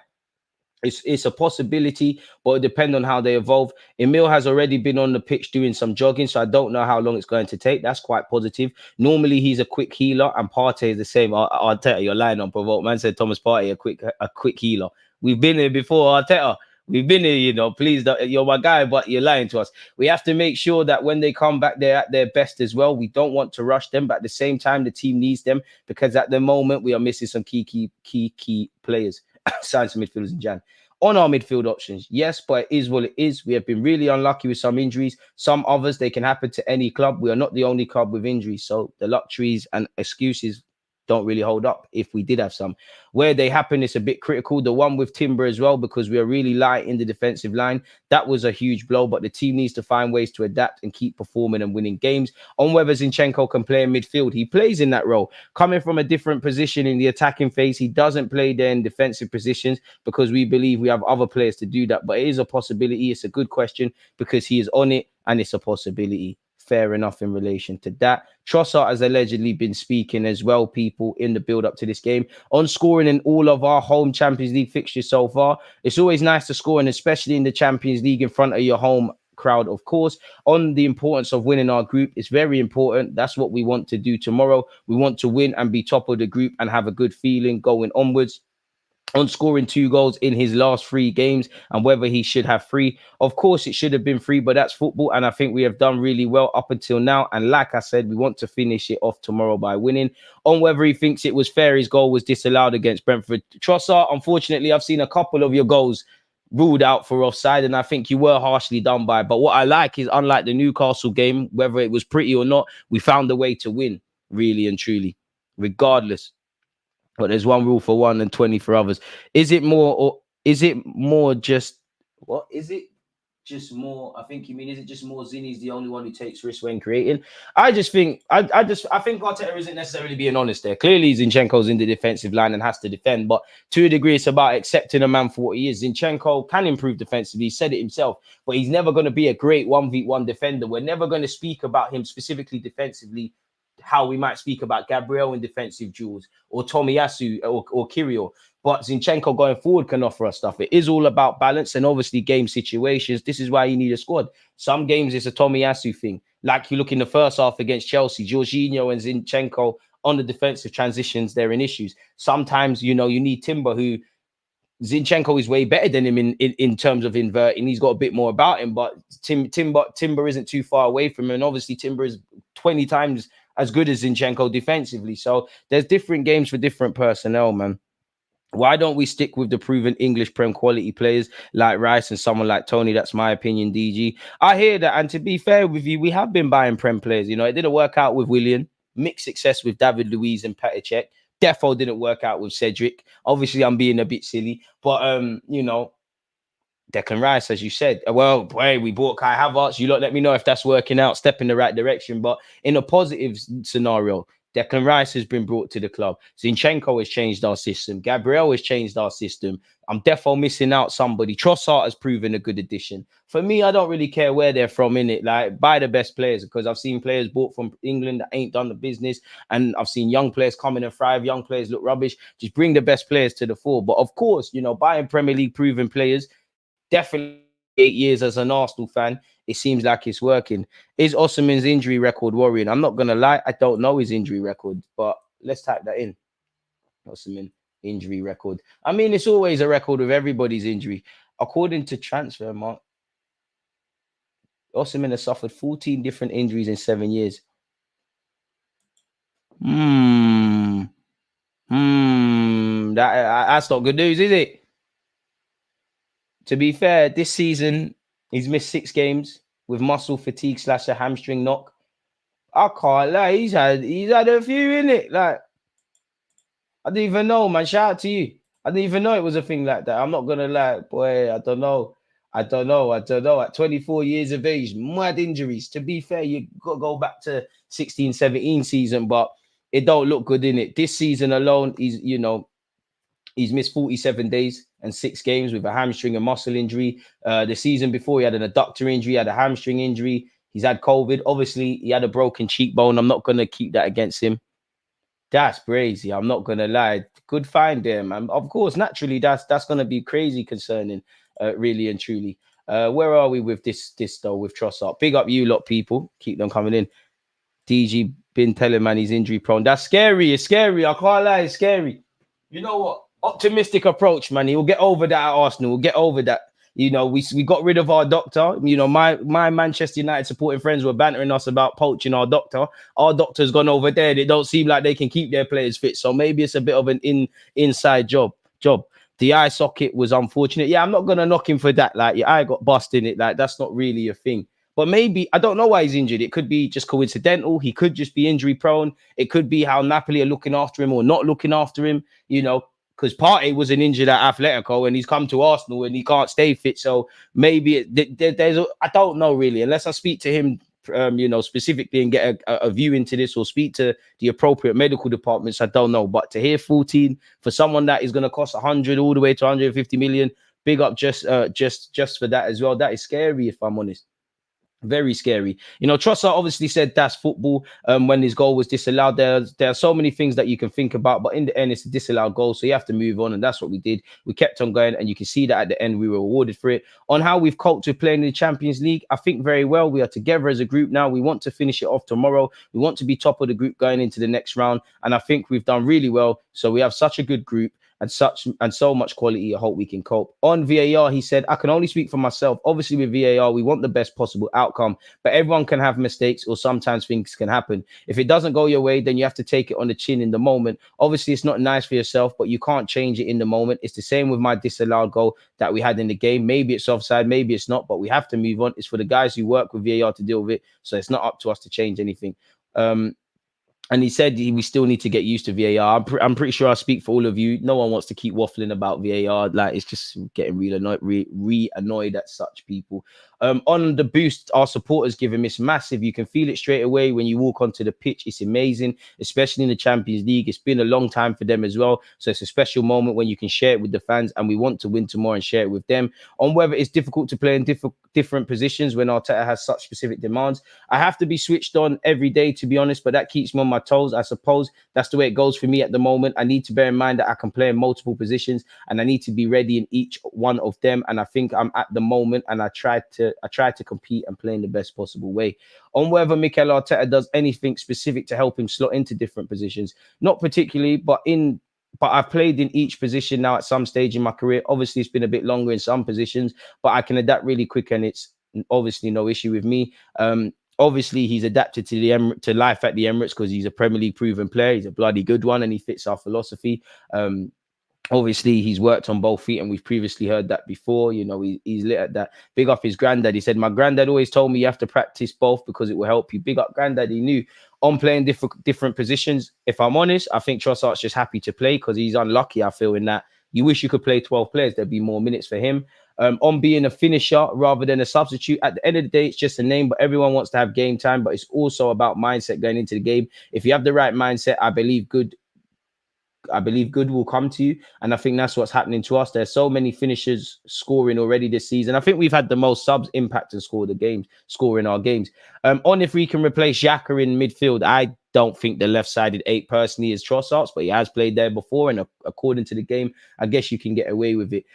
D: It's a possibility, but it depends on how they evolve. Emil has already been on the pitch doing some jogging, so I don't know how long it's going to take. That's quite positive. Normally, he's a quick healer, and Partey is the same. Arteta, you're lying on provoke. Man said Thomas Partey, a quick healer. We've been here before, Arteta. We've been here, you know. Please, you're my guy, but you're lying to us. We have to make sure that when they come back, they're at their best as well. We don't want to rush them, but at the same time, the team needs them because at the moment, we are missing some key players. Science midfielders in Jan. On our midfield options, yes, but it is what it is. We have been really unlucky with some injuries. Some others, they can happen to any club. We are not the only club with injuries. So the luxuries and excuses don't really hold up if we did have some. Where they happen, it's a bit critical. The one with Timber as well, because we are really light in the defensive line. That was a huge blow, but the team needs to find ways to adapt and keep performing and winning games. On whether Zinchenko can play in midfield, he plays in that role. Coming from a different position in the attacking phase, he doesn't play there in defensive positions because we believe we have other players to do that. But it is a possibility. It's a good question because he is on it and it's a possibility. Fair enough in relation to that. Trossard has allegedly been speaking as well, people, in the build-up to this game. On scoring in all of our home Champions League fixtures so far, it's always nice to score, and especially in the Champions League in front of your home crowd, of course. On the importance of winning our group, it's very important. That's what we want to do tomorrow. We want to win and be top of the group and have a good feeling going onwards. On scoring 2 goals in his last 3 games and whether he should have 3. Of course, it should have been 3, but that's football. And I think we have done really well up until now. And like I said, we want to finish it off tomorrow by winning. On whether he thinks it was fair, his goal was disallowed against Brentford. Trossard, unfortunately, I've seen a couple of your goals ruled out for offside, and I think you were harshly done by. But what I like is, unlike the Newcastle game, whether it was pretty or not, we found a way to win, really and truly, regardless. But there's one rule for one and 20 for others. Is it more just what? Is it just more? I think you mean, is it just more Zinni's the only one who takes risks when creating? I think Arteta isn't necessarily being honest there. Clearly, Zinchenko's in the defensive line and has to defend, but to a degree, it's about accepting a man for what he is. Zinchenko can improve defensively. He said it himself, but he's never going to be a great 1v1 defender. We're never going to speak about him specifically defensively how we might speak about Gabriel in defensive duels or Tomiyasu or Kirill. But Zinchenko going forward can offer us stuff. It is all about balance and obviously game situations. This is why you need a squad. Some games it's a Tomiyasu thing. Like you look in the first half against Chelsea, Jorginho and Zinchenko on the defensive transitions, they're in issues. Sometimes, you need Timber, who Zinchenko is way better than him in terms of inverting. He's got a bit more about him, but Timber isn't too far away from him. And obviously Timber is 20 times as good as Zinchenko defensively. So there's different games for different personnel, man. Why don't we stick with the proven English Prem quality players like Rice and someone like Tony? That's my opinion, DG. I hear that. And to be fair with you, we have been buying Prem players. It didn't work out with Willian. Mixed success with David Luiz and Petr Cech. Defo didn't work out with Cedric. Obviously, I'm being a bit silly. But, Declan Rice, as you said, well, boy, we bought Kai Havertz. You lot let me know if that's working out, step in the right direction. But in a positive scenario, Declan Rice has been brought to the club. Zinchenko has changed our system. Gabriel has changed our system. I'm defo missing out somebody. Trossard has proven a good addition. For me, I don't really care where they're from, innit? Like, buy the best players, because I've seen players bought from England that ain't done the business, and I've seen young players come in and thrive. Young players look rubbish. Just bring the best players to the fore. But of course, you know, buying Premier League proven players, definitely 8 years as an Arsenal fan, it seems like it's working. Is Osimhen's injury record worrying? I'm not going to lie, I don't know his injury record, but let's type that in. Osimhen injury record. I mean, it's always a record of everybody's injury. According to Transfermarkt, Osimhen has suffered 14 different injuries in 7 years. That's not good news, is it? To be fair, this season, he's missed 6 games with muscle fatigue / a hamstring knock. I can't lie, he's had a few in it. Like, I didn't even know, man. Shout out to you. I didn't even know it was a thing like that. I'm not gonna lie, boy. I don't know. At 24 years of age, mad injuries. To be fair, you got to go back to 16-17 season, but it don't look good in it. This season alone, he's missed 47 days and 6 games with a hamstring and muscle injury. The season before, he had an adductor injury, had a hamstring injury. He's had COVID. Obviously, he had a broken cheekbone. I'm not going to keep that against him. That's crazy. I'm not going to lie. Good find there, man. Of course, naturally, that's going to be crazy concerning, really and truly. Where are we with this though, with Trossard? Big up you lot, people. Keep them coming in. DG been telling, man, he's injury prone. That's scary. It's scary. I can't lie. It's scary. You know what? Optimistic approach, man. He'll get over that at Arsenal. We'll get over that. You know, we got rid of our doctor. You know, my Manchester United supporting friends were bantering us about poaching our doctor. Our doctor's gone over there. They don't seem like they can keep their players fit. So maybe it's a bit of an inside job. The eye socket was unfortunate. Yeah, I'm not going to knock him for that. Like, your eye got bust in it. Like, that's not really a thing. But maybe, I don't know why he's injured. It could be just coincidental. He could just be injury prone. It could be how Napoli are looking after him or not looking after him, you know, because Partey wasn't injured at Atletico and he's come to Arsenal and he can't stay fit. So maybe I don't know really, unless I speak to him, specifically and get a view into this or speak to the appropriate medical departments. I don't know. But to hear 14 for someone that is going to cost 100 all the way to 150 million, big up just for that as well. That is scary, if I'm honest. Very scary. You know, Trossard obviously said that's football when his goal was disallowed. There are so many things that you can think about, but in the end, it's a disallowed goal. So you have to move on. And that's what we did. We kept on going. And you can see that at the end, we were rewarded for it. On how we've coped with playing in the Champions League, I think very well. We are together as a group now. We want to finish it off tomorrow. We want to be top of the group going into the next round. And I think we've done really well. So we have such a good group. And so much quality. I hope we can cope. On VAR, he said, I can only speak for myself. Obviously, with VAR, we want the best possible outcome, but everyone can have mistakes or sometimes things can happen. If it doesn't go your way, then you have to take it on the chin in the moment. Obviously, it's not nice for yourself, but you can't change it in the moment. It's the same with my disallowed goal that we had in the game. Maybe it's offside, maybe it's not, but we have to move on. It's for the guys who work with VAR to deal with it. So it's not up to us to change anything. And he said we still need to get used to VAR. I'm pretty sure I speak for all of you. No one wants to keep waffling about VAR. Like, it's just getting real annoyed at such people. On the boost, our supporters give him, it's massive. You can feel it straight away when you walk onto the pitch. It's amazing, especially in the Champions League. It's been a long time for them as well. So it's a special moment when you can share it with the fans, and we want to win tomorrow and share it with them. On whether it's difficult to play in different positions when Arteta has such specific demands, I have to be switched on every day, to be honest, but that keeps me on my toes. I suppose that's the way it goes for me at the moment. I need to bear in mind that I can play in multiple positions and I need to be ready in each one of them. And I think I'm at the moment, and I try to compete and play in the best possible way. On whether Mikel Arteta does anything specific to help him slot into different positions, not particularly, but I've played in each position now at some stage in my career. Obviously, it's been a bit longer in some positions, but I can adapt really quick, and it's obviously no issue with me. Obviously, he's adapted to life at the Emirates because he's a Premier League proven player. He's a bloody good one, and he fits our philosophy. Obviously, he's worked on both feet, and we've previously heard that before. You know, he's lit at that. Big up his granddad. He said, my granddad always told me you have to practice both because it will help you. Big up granddad. He knew on playing different positions. If I'm honest, I think Trossard's just happy to play because he's unlucky, I feel, in that you wish you could play 12 players. There'd be more minutes for him. on being a finisher rather than a substitute. At the end of the day, it's just a name, but everyone wants to have game time. But it's also about mindset going into the game. If you have the right mindset, I believe good will come to you. And I think that's what's happening to us. There's so many finishers scoring already this season. I think we've had the most subs impact and scoring our games. On if we can replace Xhaka in midfield, I don't think the left-sided 8 personally is Trossard, but he has played there before. And according to the game, I guess you can get away with it.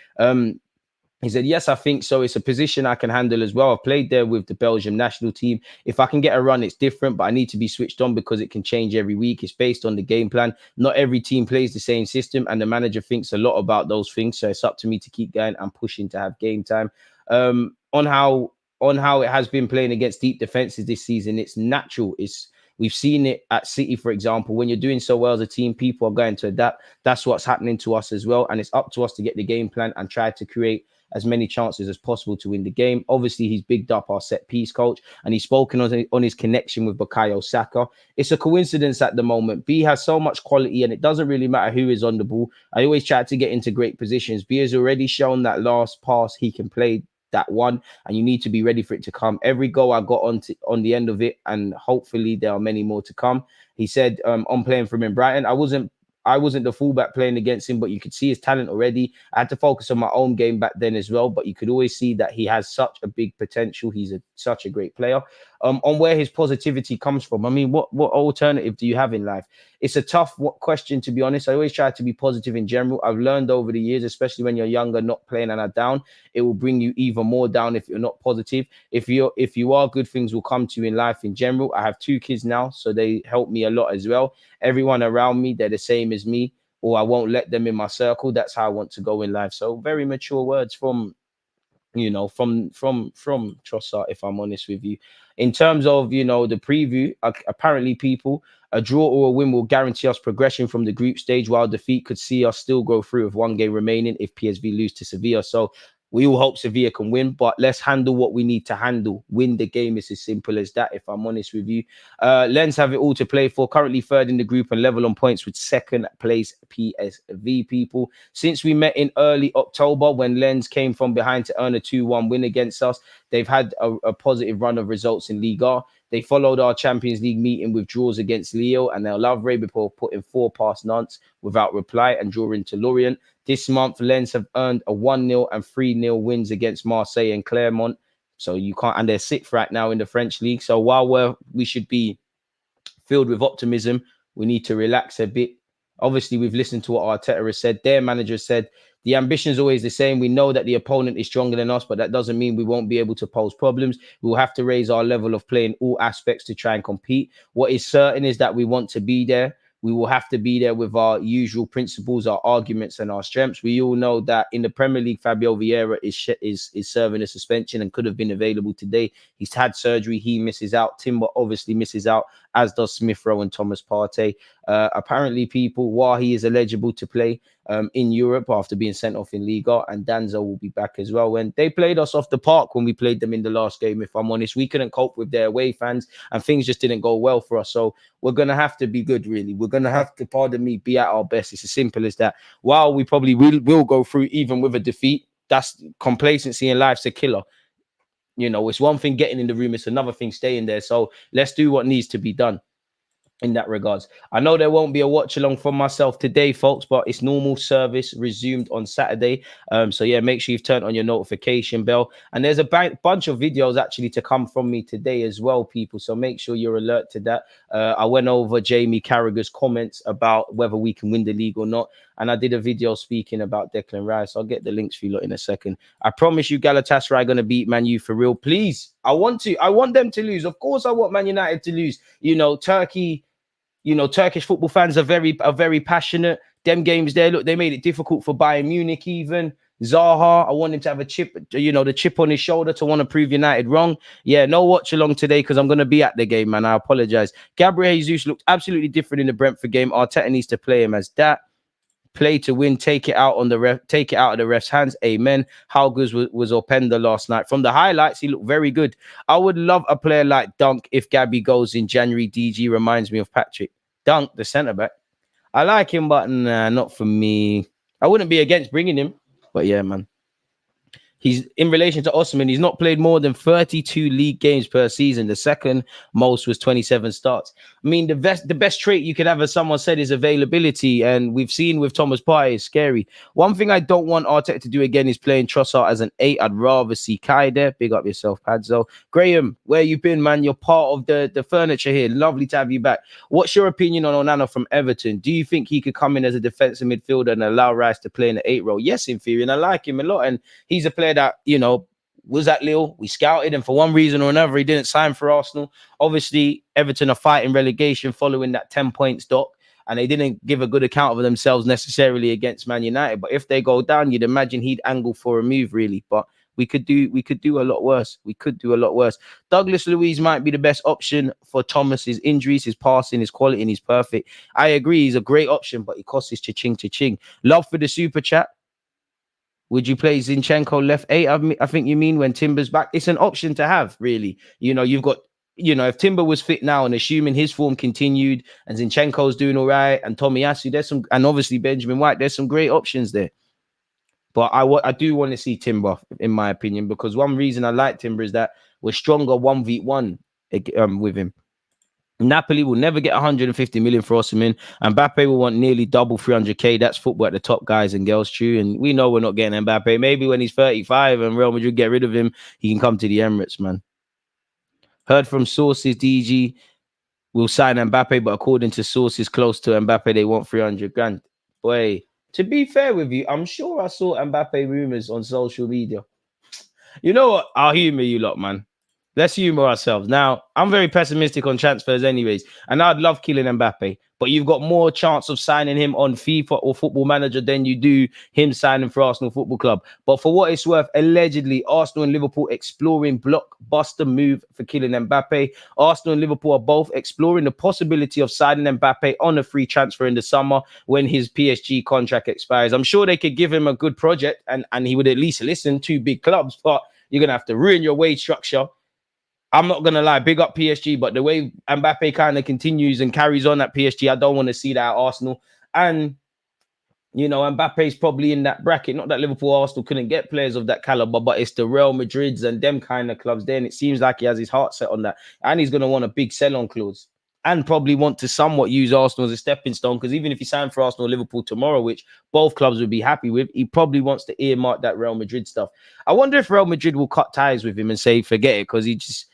D: He said, yes, I think so. It's a position I can handle as well. I've played there with the Belgium national team. If I can get a run, it's different, but I need to be switched on because it can change every week. It's based on the game plan. Not every team plays the same system, and the manager thinks a lot about those things. So it's up to me to keep going and pushing to have game time. On how it has been playing against deep defenses this season, it's natural. We've seen it at City, for example. When you're doing so well as a team, people are going to adapt. That's what's happening to us as well. And it's up to us to get the game plan and try to create as many chances as possible to win the game. Obviously, he's bigged up our set piece coach, and he's spoken on his connection with Bukayo Saka. It's a coincidence at the moment. B has so much quality, and it doesn't really matter who is on the ball. I always try to get into great positions. B has already shown that last pass he can play that one, and you need to be ready for it to come. Every goal I got on the end of it, and hopefully there are many more to come. He said on playing for him in Brighton, I wasn't the fullback playing against him, but you could see his talent already. I had to focus on my own game back then as well, but you could always see that he has such a big potential. He's such a great player. On where his positivity comes from, I mean, what alternative do you have in life? It's a tough question, to be honest. I always try to be positive in general. I've learned over the years, especially when you're younger, not playing and are down, it will bring you even more down if you're not positive. If you are, good things will come to you in life in general. I have 2 kids now, so they help me a lot as well. Everyone around me, they're the same as me, or I won't let them in my circle. That's how I want to go in life. So very mature words from Trossard, if I'm honest with you. In terms of, the preview, apparently a draw or a win will guarantee us progression from the group stage, while defeat could see us still go through with 1 game remaining if PSV lose to Sevilla. So we all hope Sevilla can win, but let's handle what we need to handle. Win the game is as simple as that, if I'm honest with you. Lens have it all to play for. Currently 3rd in the group and level on points with 2nd place PSV, people. Since we met in early October, when Lens came from behind to earn a 2-1 win against us, they've had a positive run of results in Liga. They followed our Champions League meeting with draws against Lille and El Havre before putting 4 past Nantes without reply and drawing to Lorient. This month, Lens have earned a 1-0 and 3-0 wins against Marseille and Clermont. So you can't, and they're 6th right now in the French league. So while we should be filled with optimism, we need to relax a bit. Obviously, we've listened to what Arteta has said. Their manager said, the ambition is always the same. We know that the opponent is stronger than us, but that doesn't mean we won't be able to pose problems. We'll have to raise our level of play in all aspects to try and compete. What is certain is that we want to be there. We will have to be there with our usual principles, our arguments, and our strengths. We all know that in the Premier League, Fabio Vieira is serving a suspension and could have been available today. He's had surgery. He misses out. Timber obviously misses out, as does Smith Rowe and Thomas Partey. Apparently, people, while he is eligible to play in Europe after being sent off in Liga, and Danzo will be back as well. When they played us off the park when we played them in the last game, if I'm honest, we couldn't cope with their away fans, and things just didn't go well for us. So we're going to have to be good, really. We're going to have to, pardon me, be at our best. It's as simple as that. While we probably will go through even with a defeat, that's complacency in life's a killer. It's one thing getting in the room, it's another thing staying there. So let's do what needs to be done in that regards. I know there won't be a watch along from myself today, folks, but it's normal service resumed on Saturday. So yeah, make sure you've turned on your notification bell. And there's a bunch of videos actually to come from me today as well, people. So make sure you're alert to that. I went over Jamie Carragher's comments about whether we can win the league or not. And I did a video speaking about Declan Rice. I'll get the links for you lot in a second. I promise you Galatasaray are going to beat Man U for real. Please. I want them to lose. Of course, I want Man United to lose. Turkish football fans are very passionate. Them games there, look, they made it difficult for Bayern Munich even. Zaha, I want him to have a chip, the chip on his shoulder to want to prove United wrong. Yeah, no watch along today because I'm going to be at the game, man. I apologize. Gabriel Jesus looked absolutely different in the Brentford game. Arteta needs to play him as that. Play to win, take it out of the ref's hands. Amen. How good was Openda last night? From the highlights, he looked very good. I would love a player like Dunk if Gabby goes in January. DG reminds me of Patrick. Dunk, the centre-back. I like him, but nah, not for me. I wouldn't be against bringing him. But yeah, man. He's in relation to Osimhen, he's not played more than 32 league games per season. The second most was 27 starts. I mean, the best trait you could have, as someone said, is availability. And we've seen with Thomas Partey, it's scary. One thing I don't want Arteta to do again is playing Trossard as an 8. I'd rather see Kai there. Big up yourself, Padzo. Graham, where you been, man? You're part of the furniture here. Lovely to have you back. What's your opinion on Onana from Everton? Do you think he could come in as a defensive midfielder and allow Rice to play in the 8 role? Yes, in theory, and I like him a lot. And he's a player that, you know, was at Lille. We scouted him for one reason or another. He didn't sign for Arsenal. Obviously, Everton are fighting relegation following that 10 points dock, and they didn't give a good account of themselves necessarily against Man United. But if they go down, you'd imagine he'd angle for a move, really. But we could do a lot worse. We could do a lot worse. Douglas Luiz might be the best option for Thomas's injuries, his passing, his quality, and he's perfect. I agree, he's a great option, but he costs his cha-ching. Love for the super chat. Would you play Zinchenko left 8? I think you mean when Timber's back. It's an option to have, really. You know, you've got, you know, if Timber was fit now and assuming his form continued and Zinchenko's doing all right and Tomiyasu, there's some, and obviously Benjamin White, there's some great options there. But I do want to see Timber, in my opinion, because one reason I like Timber is that we're stronger 1v1 with him. Napoli will never get 150 million for Osimhen, and Mbappe will want nearly double 300k. That's football at the top, guys and girls, true. And we know we're not getting Mbappe. Maybe when he's 35 and Real Madrid get rid of him, he can come to the Emirates, man. Heard from sources, DG will sign Mbappe, but according to sources close to Mbappe, they want 300 grand. Boy, to be fair with you, I'm sure I saw Mbappe rumors on social media. You know what? I'll humor you lot, man. Let's humor ourselves. Now, I'm very pessimistic on transfers anyways, and I'd love Kylian Mbappe, but you've got more chance of signing him on FIFA or Football Manager than you do him signing for Arsenal Football Club. But for what it's worth, allegedly, Arsenal and Liverpool exploring blockbuster move for Kylian Mbappe. Arsenal and Liverpool are both exploring the possibility of signing Mbappe on a free transfer in the summer when his PSG contract expires. I'm sure they could give him a good project and he would at least listen to big clubs, but you're going to have to ruin your wage structure. I'm not going to lie, big up PSG, but the way Mbappe kind of continues and carries on at PSG, I don't want to see that at Arsenal. And, you know, Mbappe's probably in that bracket. Not that Liverpool or Arsenal couldn't get players of that caliber, but it's the Real Madrids and them kind of clubs there. And it seems like he has his heart set on that. And he's going to want a big sell-on clause and probably want to somewhat use Arsenal as a stepping stone, because even if he signed for Arsenal or Liverpool tomorrow, which both clubs would be happy with, he probably wants to earmark that Real Madrid stuff. I wonder if Real Madrid will cut ties with him and say, forget it, because he just...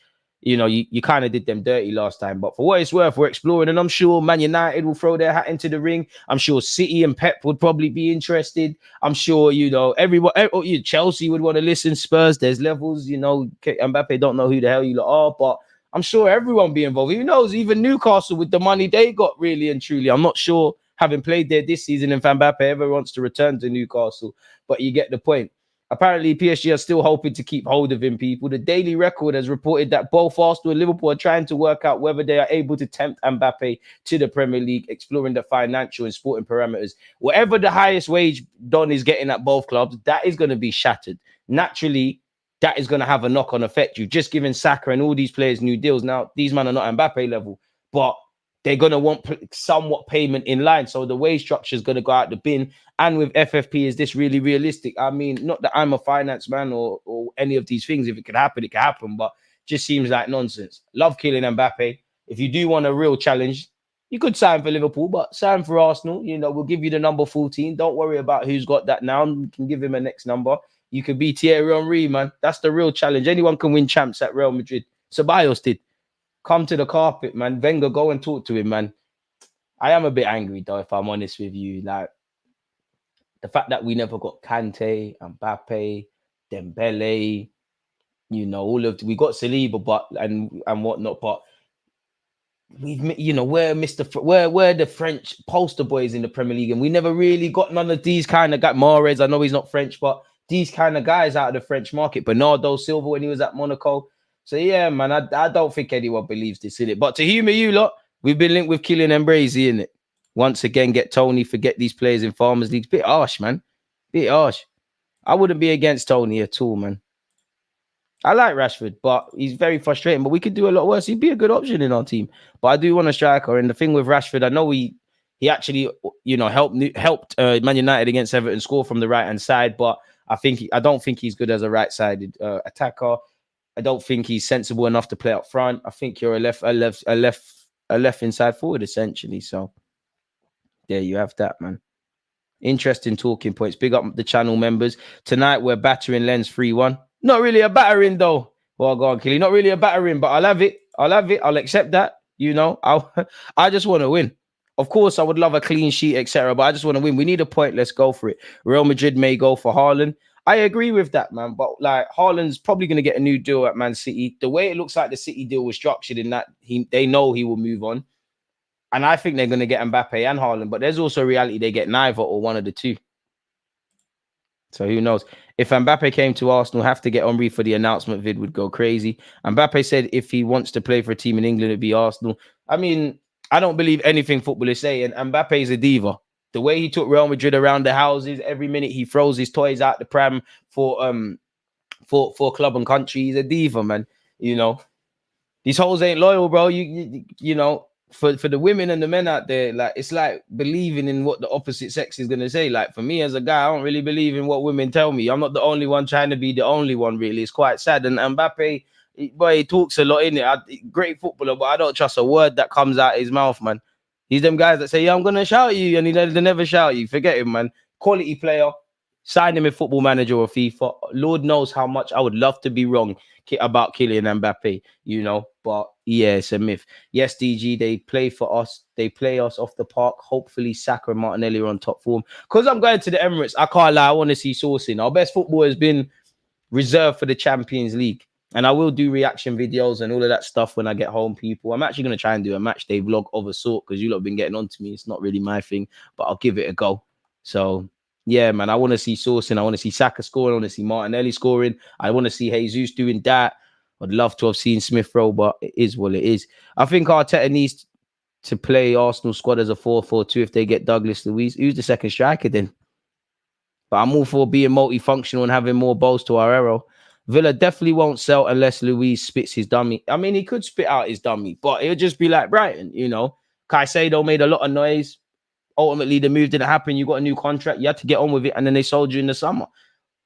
D: You know, you kind of did them dirty last time. But for what it's worth, we're exploring. And I'm sure Man United will throw their hat into the ring. I'm sure City and Pep would probably be interested. I'm sure, you know, everyone, Chelsea would want to listen. Spurs, there's levels, you know. Mbappe don't know who the hell you lot are. But I'm sure everyone be involved. Who knows? Even Newcastle with the money they got, really and truly. I'm not sure, having played there this season, if Mbappe ever wants to return to Newcastle. But you get the point. Apparently, PSG are still hoping to keep hold of him, people. The Daily Record has reported that both Arsenal and Liverpool are trying to work out whether they are able to tempt Mbappe to the Premier League, exploring the financial and sporting parameters. Whatever the highest wage Don is getting at both clubs, that is going to be shattered. Naturally, that is going to have a knock-on effect. You've just given Saka and all these players new deals. Now, these men are not Mbappe level, but they're going to want somewhat payment in line. So the wage structure is going to go out the bin. And with FFP, is this really realistic? I mean, not that I'm a finance man or any of these things. If it could happen, it can happen. But just seems like nonsense. Love Kylian Mbappe. If you do want a real challenge, you could sign for Liverpool, but sign for Arsenal. You know, we'll give you the number 14. Don't worry about who's got that now. We can give him a next number. You could be Thierry Henry, man. That's the real challenge. Anyone can win champs at Real Madrid. Ceballos did. Come to the carpet, man. Wenger, go and talk to him, man. I am a bit angry, though, if I'm honest with you. Like, the fact that we never got Kante, Mbappe, Dembele, you know, we got Saliba, but and whatnot, but we're the French poster boys in the Premier League, and we never really got none of these kind of guys. Mahrez, I know he's not French, but these kind of guys out of the French market. Bernardo Silva when he was at Monaco. So, yeah, man, I don't think anyone believes this, in it. But to humour you lot, we've been linked with Kylian Mbappe, in it. Once again, get Tony, forget these players in Farmers Leagues. Bit harsh, man. Bit harsh. I wouldn't be against Tony at all, man. I like Rashford, but he's very frustrating. But we could do a lot worse. He'd be a good option in our team. But I do want a striker. And the thing with Rashford, I know he actually, you know, helped Man United against Everton score from the right-hand side. But I don't think he's good as a right-sided attacker. I don't think he's sensible enough to play up front. I think you're a left inside forward essentially. So there you have that, man. Interesting talking points. Big up the channel members. Tonight we're battering Lens 3-1. Not really a battering though. Well, go on, Killy. Not really a battering, but I'll have it. I'll accept that. You know, I just want to win. Of course, I would love a clean sheet, etc. But I just want to win. We need a point. Let's go for it. Real Madrid may go for Haaland. I agree with that, man. But like Haaland's probably going to get a new deal at Man City. The way it looks like the City deal was structured in that they know he will move on. And I think they're going to get Mbappe and Haaland. But there's also a reality they get neither or one of the two. So who knows? If Mbappe came to Arsenal, have to get Henry for the announcement vid would go crazy. Mbappe said if he wants to play for a team in England, it'd be Arsenal. I mean, I don't believe anything footballers say. And Mbappe is a diva. The way he took Real Madrid around the houses, every minute he throws his toys out the pram for club and country. He's a diva, man. You know, these hoes ain't loyal, bro. You know. For the women and the men out there, like it's like believing in what the opposite sex is gonna say. Like for me as a guy, I don't really believe in what women tell me. I'm not the only one trying to be the only one. Really, it's quite sad. And Mbappe, boy, he talks a lot in it. Great footballer, but I don't trust a word that comes out his mouth, man. He's them guys that say, "Yeah, I'm gonna shout you," and they never shout you. Forget him, man. Quality player. Sign him in Football Manager or FIFA. Lord knows how much I would love to be wrong about Kylian Mbappe, you know, but yeah, it's a myth. Yes, DG, they play for us. They play us off the park. Hopefully, Saka and Martinelli are on top form. Because I'm going to the Emirates, I can't lie. I want to see sourcing. Our best football has been reserved for the Champions League. And I will do reaction videos and all of that stuff when I get home, people. I'm actually going to try and do a match day vlog of a sort because you lot have been getting on to me. It's not really my thing, but I'll give it a go. So yeah, man, I want to see sourcing. I want to see Saka scoring. I want to see Martinelli scoring. I want to see Jesus doing that. I'd love to have seen Smith Rowe, but it is what it is. I think Arteta needs to play Arsenal squad as a 4-4-2 if they get Douglas Luiz. Who's the second striker then? But I'm all for being multifunctional and having more balls to our arrow. Villa definitely won't sell unless Luiz spits his dummy. I mean, he could spit out his dummy, but it'll just be like Brighton, you know. Caicedo made a lot of noise. Ultimately, the move didn't happen. You got a new contract. You had to get on with it, and then they sold you in the summer.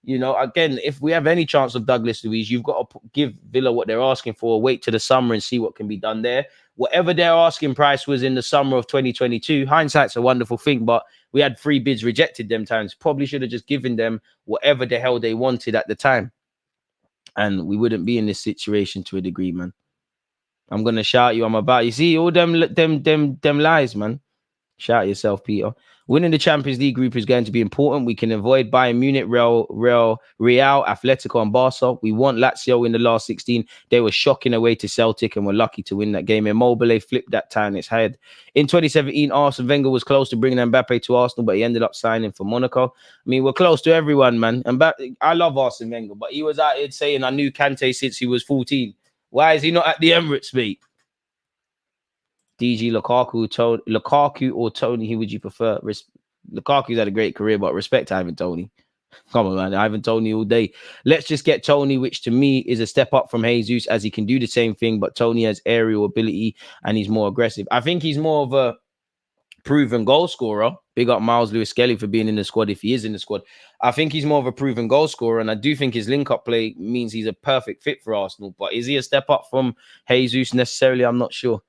D: You know, again, if we have any chance of Douglas Luiz, you've got to give Villa what they're asking for. Wait to the summer and see what can be done there. Whatever their asking price was in the summer of 2022, hindsight's a wonderful thing, but we had 3 bids rejected them times. Probably should have just given them whatever the hell they wanted at the time. And we wouldn't be in this situation to a degree, man. I'm going to shout you. I'm about, you see, all them lies, man. Shout yourself, Peter. Winning the Champions League group is going to be important. We can avoid Bayern Munich, Real, Atletico, and Barca. We want Lazio in the last 16. They were shocking away to Celtic and were lucky to win that game. Immobile flipped that time its head. In 2017, Arsene Wenger was close to bringing Mbappe to Arsenal, but he ended up signing for Monaco. I mean, we're close to everyone, man. Mbappe, I love Arsene Wenger, but he was out here saying, I knew Kante since he was 14. Why is he not at the Emirates, mate? DG, Lukaku or Tony, who would you prefer? Lukaku's had a great career, but respect Ivan Toney. Come on, man. Ivan Toney all day. Let's just get Tony, which to me is a step up from Jesus, as he can do the same thing, but Tony has aerial ability and he's more aggressive. I think he's more of a proven goal scorer. Big up Miles Lewis-Skelly for being in the squad if he is in the squad. I think he's more of a proven goal scorer, and I do think his link-up play means he's a perfect fit for Arsenal. But is he a step up from Jesus necessarily? I'm not sure.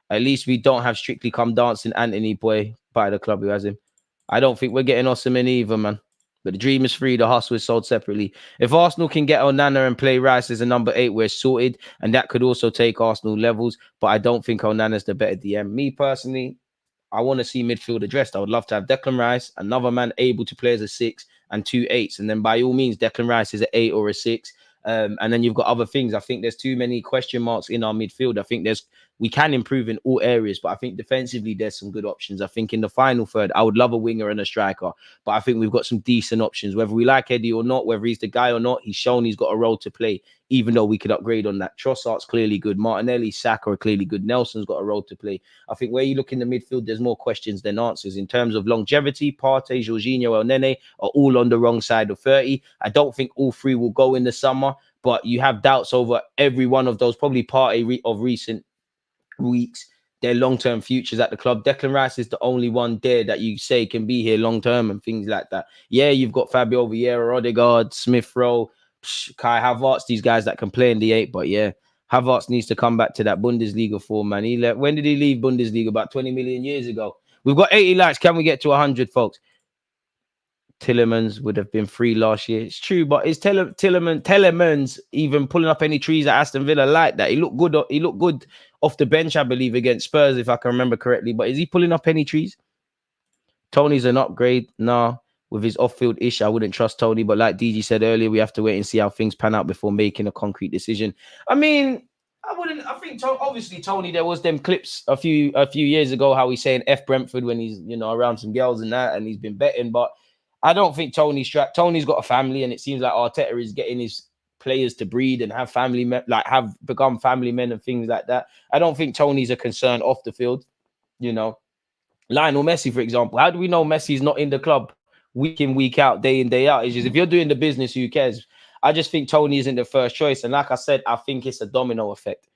D: At least we don't have Strictly Come Dancing Anthony boy by the club who has him. I don't think we're getting Osimhen either, man. But the dream is free. The hustle is sold separately. If Arsenal can get Onana and play Rice as a number 8, we're sorted. And that could also take Arsenal levels. But I don't think Onana's the better DM. Me personally, I want to see midfield addressed. I would love to have Declan Rice, another man able to play as a 6 and 2 8s. And then by all means, Declan Rice is an 8 or a 6. And then you've got other things. I think there's too many question marks in our midfield. I think we can improve in all areas, but I think defensively there's some good options. I think in the final third, I would love a winger and a striker, but I think we've got some decent options. Whether we like Eddie or not, whether he's the guy or not, he's shown he's got a role to play, even though we could upgrade on that. Trossard's clearly good. Martinelli, Saka are clearly good. Nelson's got a role to play. I think where you look in the midfield, there's more questions than answers. In terms of longevity, Partey, Jorginho, El Nene are all on the wrong side of 30. I don't think all 3 will go in the summer, but you have doubts over every one of those, probably Partey of recent weeks. their long-term futures at the club. Declan Rice is the only one there that you say can be here long-term and things like that. Yeah, you've got Fabio Vieira, Odegaard, Smith Rowe, Kai Havertz, these guys that can play in the 8. But yeah, Havertz needs to come back to that Bundesliga form, man. When did he leave Bundesliga? About 20 million years ago. We've got 80 likes. Can we get to 100, folks? Tillemans would have been free last year. It's true, but is Tillemans even pulling up any trees at Aston Villa like that? He looked good. He looked good off the bench, I believe, against Spurs, if I can remember correctly. But is he pulling up any trees? Tony's an upgrade. Nah, with his off-field issue, I wouldn't trust Tony. But like DG said earlier, we have to wait and see how things pan out before making a concrete decision. I mean, I think obviously Tony. There was them clips a few years ago how he's saying F Brentford when he's around some girls and that, and he's been betting, but. I don't think Tony's got a family, and it seems like Arteta is getting his players to breed and have family, have become family men and things like that. I don't think Tony's a concern off the field. Lionel Messi, for example, how do we know Messi's not in the club week in, week out, day in, day out? It's just if you're doing the business, who cares? I just think Tony isn't the first choice, and like I said, I think it's a domino effect.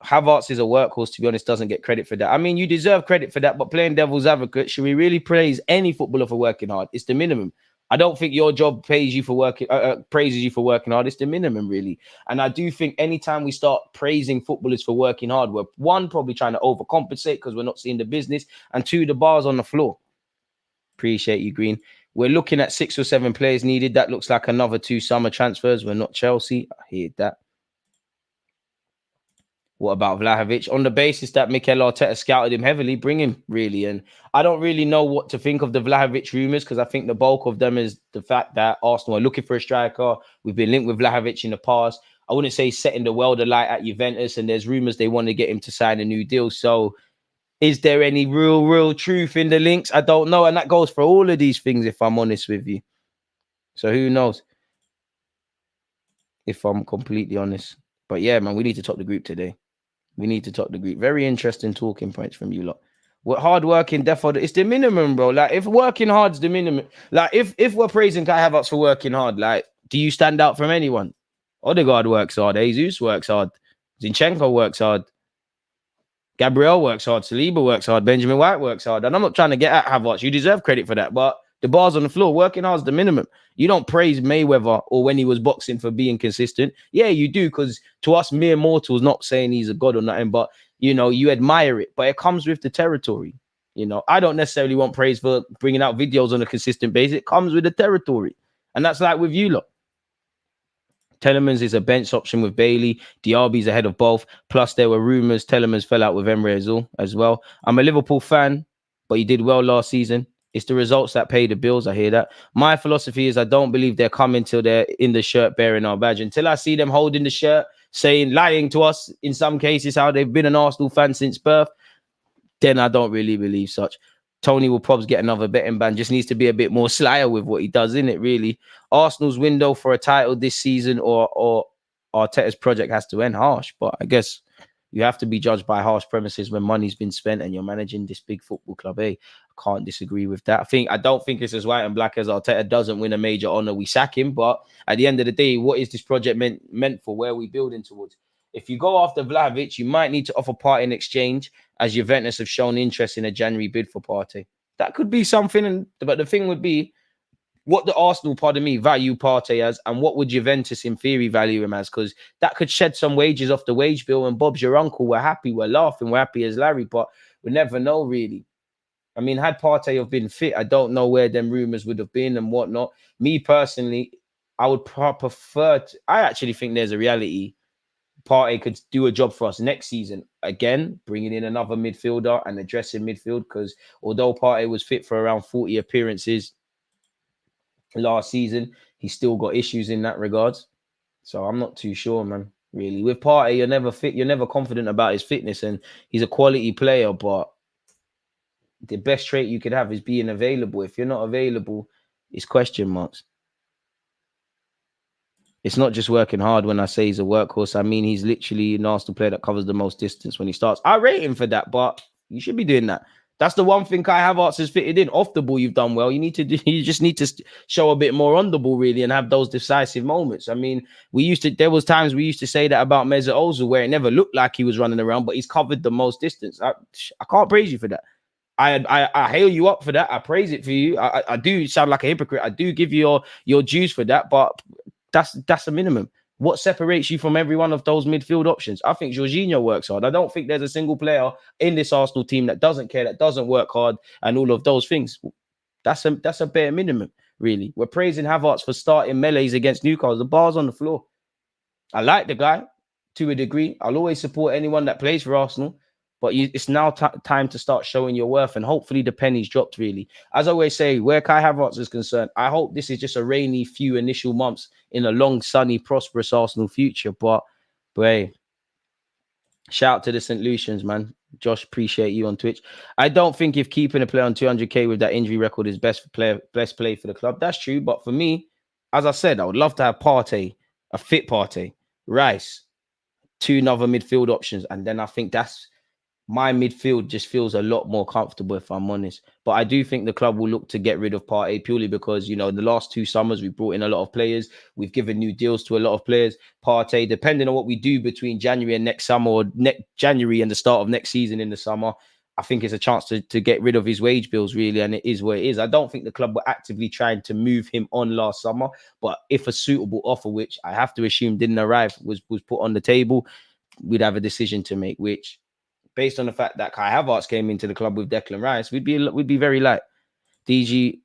D: Havertz is a workhorse, to be honest, doesn't get credit for that. I mean, you deserve credit for that, but playing devil's advocate, should we really praise any footballer for working hard? It's the minimum. I don't think your job praises you for working hard. It's the minimum, really. And I do think anytime we start praising footballers for working hard, we're one, probably trying to overcompensate because we're not seeing the business, and two, the bar's on the floor. Appreciate you, Green. We're looking at 6 or 7 players needed. That looks like another 2 summer transfers. We're not Chelsea. I hear that. What about Vlahovic? On the basis that Mikel Arteta scouted him heavily, bring him, really. And I don't really know what to think of the Vlahovic rumours, because I think the bulk of them is the fact that Arsenal are looking for a striker. We've been linked with Vlahovic in the past. I wouldn't say setting the world alight at Juventus, and there's rumours they want to get him to sign a new deal. So is there any real truth in the links? I don't know. And that goes for all of these things, if I'm honest with you. So who knows? If I'm completely honest. But yeah, man, we need to top the group today. We need to talk the group. Very interesting talking points from you lot. What hard working, therefore, it's the minimum, bro. Like, if working hard's the minimum, like if we're praising Kai Havertz for working hard, like, do you stand out from anyone? Odegaard works hard. Jesus works hard. Zinchenko works hard. Gabriel works hard. Saliba works hard. Benjamin White works hard. And I'm not trying to get at Havertz. You deserve credit for that, but the bar's on the floor. Working hard's the minimum. You don't praise Mayweather or when he was boxing for being consistent. Yeah, you do, because to us mere mortals, not saying he's a god or nothing, but you admire it. But it comes with the territory. I don't necessarily want praise for bringing out videos on a consistent basis. It comes with the territory, and that's like with you lot. Telemans is a bench option with Bailey. Diaby's ahead of both. Plus, there were rumours Telemans fell out with Emre as well. I'm a Liverpool fan, but he did well last season. It's the results that pay the bills. I hear that. My philosophy is I don't believe they're coming till they're in the shirt bearing our badge. Until I see them holding the shirt, lying to us in some cases how they've been an Arsenal fan since birth, then I don't really believe such. Tony will probably get another betting ban. Just needs to be a bit more slyer with what he does, innit, really. Arsenal's window for a title this season or Arteta's project has to end harsh. But I guess you have to be judged by harsh premises when money's been spent and you're managing this big football club. I can't disagree with that. I don't think it's as white and black as Arteta doesn't win a major honour, we sack him. But at the end of the day, what is this project meant for? Where are we building towards? If you go after Vlahovic, you might need to offer Partey in exchange, as Juventus have shown interest in a January bid for Partey. That could be something, but the thing would be, what the Arsenal, value Partey as, and what would Juventus in theory value him as? Because that could shed some wages off the wage bill, and Bob's your uncle. We're happy, we're laughing, we're happy as Larry, but we never know, really. I mean, had Partey have been fit, I don't know where them rumours would have been and whatnot. Me personally, I would prefer I actually think there's a reality Partey could do a job for us next season. Again, bringing in another midfielder and addressing midfield, because although Partey was fit for around 40 appearances last season, he still got issues in that regards. So I'm not too sure, man, really. With Partey, you're never fit, you're never confident about his fitness, and he's a quality player, but the best trait you could have is being available. If you're not available, it's question marks. It's not just working hard when I say he's a workhorse. I mean, he's literally an Arsenal player that covers the most distance when he starts. I rate him for that, but you should be doing that. That's the one thing Kai Havertz has fitted in. Off the ball, you've done well. You just need to show a bit more on the ball, really, and have those decisive moments. I mean, there was times we used to say that about Mesut Ozil, where it never looked like he was running around, but he's covered the most distance. I can't praise you for that. I hail you up for that. I praise it for you. I do sound like a hypocrite. I do give you your dues for that, but that's a minimum. What separates you from every one of those midfield options? I think Jorginho works hard. I don't think there's a single player in this Arsenal team that doesn't care, that doesn't work hard, and all of those things. That's a bare minimum, really. We're praising Havertz for starting melees against Newcastle. The bar's on the floor. I like the guy to a degree. I'll always support anyone that plays for Arsenal. But it's now time to start showing your worth, and hopefully the penny's dropped, really. As I always say, where Kai Havertz is concerned, I hope this is just a rainy few initial months in a long, sunny, prosperous Arsenal future. But hey, shout out to the St. Lucians, man. Josh, appreciate you on Twitch. I don't think if keeping a player on 200k with that injury record is best play for the club. That's true. But for me, as I said, I would love to have Partey, a fit Partey, Rice, 2 other midfield options. And then I think my midfield just feels a lot more comfortable, if I'm honest. But I do think the club will look to get rid of Partey purely because, the last 2 summers, we brought in a lot of players. We've given new deals to a lot of players. Partey, depending on what we do between January and next summer, or January and the start of next season in the summer, I think it's a chance to get rid of his wage bills, really. And it is what it is. I don't think the club were actively trying to move him on last summer. But if a suitable offer, which I have to assume didn't arrive, was put on the table, we'd have a decision to make, which, based on the fact that Kai Havertz came into the club with Declan Rice, we'd be very light. DG,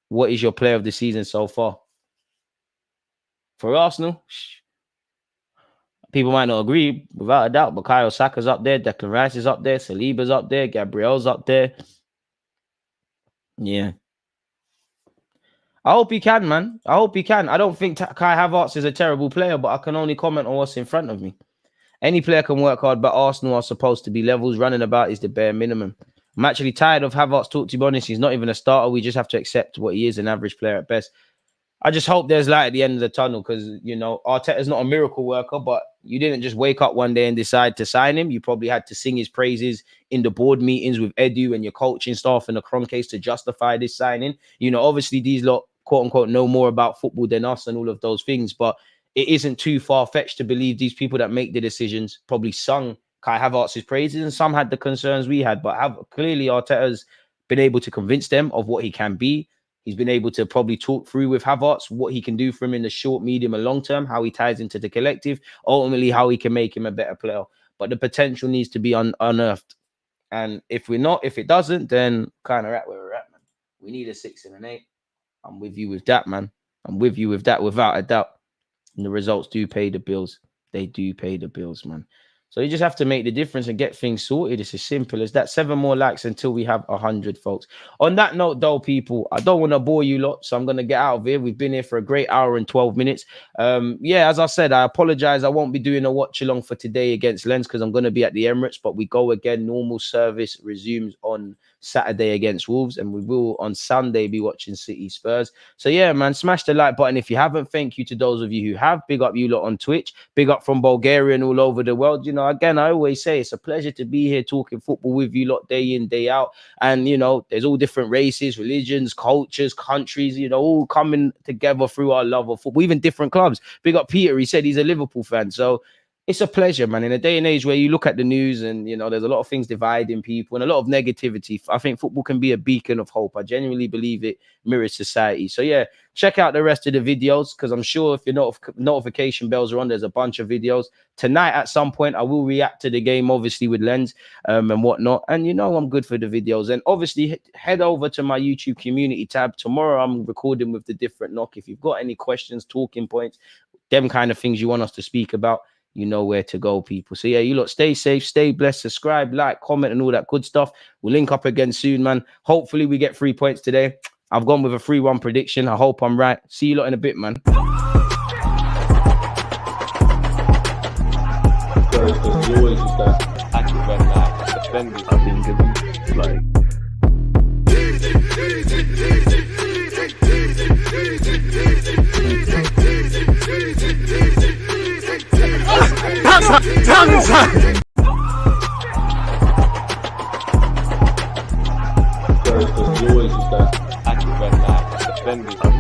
D: what is your player of the season so far? For Arsenal, people might not agree, without a doubt, but Bukayo Saka's up there, Declan Rice is up there, Saliba's up there, Gabriel's up there. Yeah. I hope he can, man. I hope he can. I don't think Kai Havertz is a terrible player, but I can only comment on what's in front of me. Any player can work hard, but Arsenal are supposed to be levels. Running about is the bare minimum. I'm actually tired of Havertz, to be honest. He's not even a starter. We just have to accept what he is, an average player at best. I just hope there's light at the end of the tunnel because, Arteta's not a miracle worker, but you didn't just wake up one day and decide to sign him. You probably had to sing his praises in the board meetings with Edu and your coaching staff and the Kroenkes to justify this signing. Obviously these lot, quote unquote, know more about football than us and all of those things, but it isn't too far-fetched to believe these people that make the decisions probably sung Kai Havertz's praises, and some had the concerns we had. But clearly Arteta's been able to convince them of what he can be. He's been able to probably talk through with Havertz what he can do for him in the short, medium, and long term, how he ties into the collective, ultimately how he can make him a better player. But the potential needs to be unearthed. And if it doesn't, then kind of right where we're at, man. We need a 6 and an 8. I'm with you with that, man. I'm with you with that without a doubt. And the results do pay the bills. They do pay the bills, man. So you just have to make the difference and get things sorted. It's as simple as that. 7 more likes until we have 100, folks. On that note, though, people, I don't want to bore you lot, so I'm going to get out of here. We've been here for a great hour and 12 minutes. As I said, I apologize. I won't be doing a watch-along for today against Lens because I'm going to be at the Emirates, but we go again. Normal service resumes on Saturday against Wolves, and we will on Sunday be watching City Spurs. So yeah, man, smash the like button if you haven't. Thank you to those of you who have. Big up you lot on Twitch. Big up from Bulgaria and all over the world. Again, I always say it's a pleasure to be here talking football with you lot day in, day out. And there's all different races, religions, cultures, countries, all coming together through our love of football, even different clubs. Big up Peter, he said he's a Liverpool fan. So it's a pleasure, man. In a day and age where you look at the news and, there's a lot of things dividing people and a lot of negativity, I think football can be a beacon of hope. I genuinely believe it mirrors society. So, yeah, check out the rest of the videos because I'm sure if your notification bells are on, there's a bunch of videos. Tonight, at some point, I will react to the game, obviously, with Lens and whatnot. And, I'm good for the videos. And, obviously, head over to my YouTube community tab. Tomorrow, I'm recording with the Different Knock. If you've got any questions, talking points, them kind of things you want us to speak about, you know where to go, people. So yeah, you lot stay safe, stay blessed, subscribe, like, comment, and all that good stuff. We'll link up again soon, man. Hopefully we get 3 points today. I've gone with a 3-1 prediction. I hope I'm right. See you lot in a bit, man.
B: There's always just that active red line. Defenders, I think, it's like tongue that active and defending.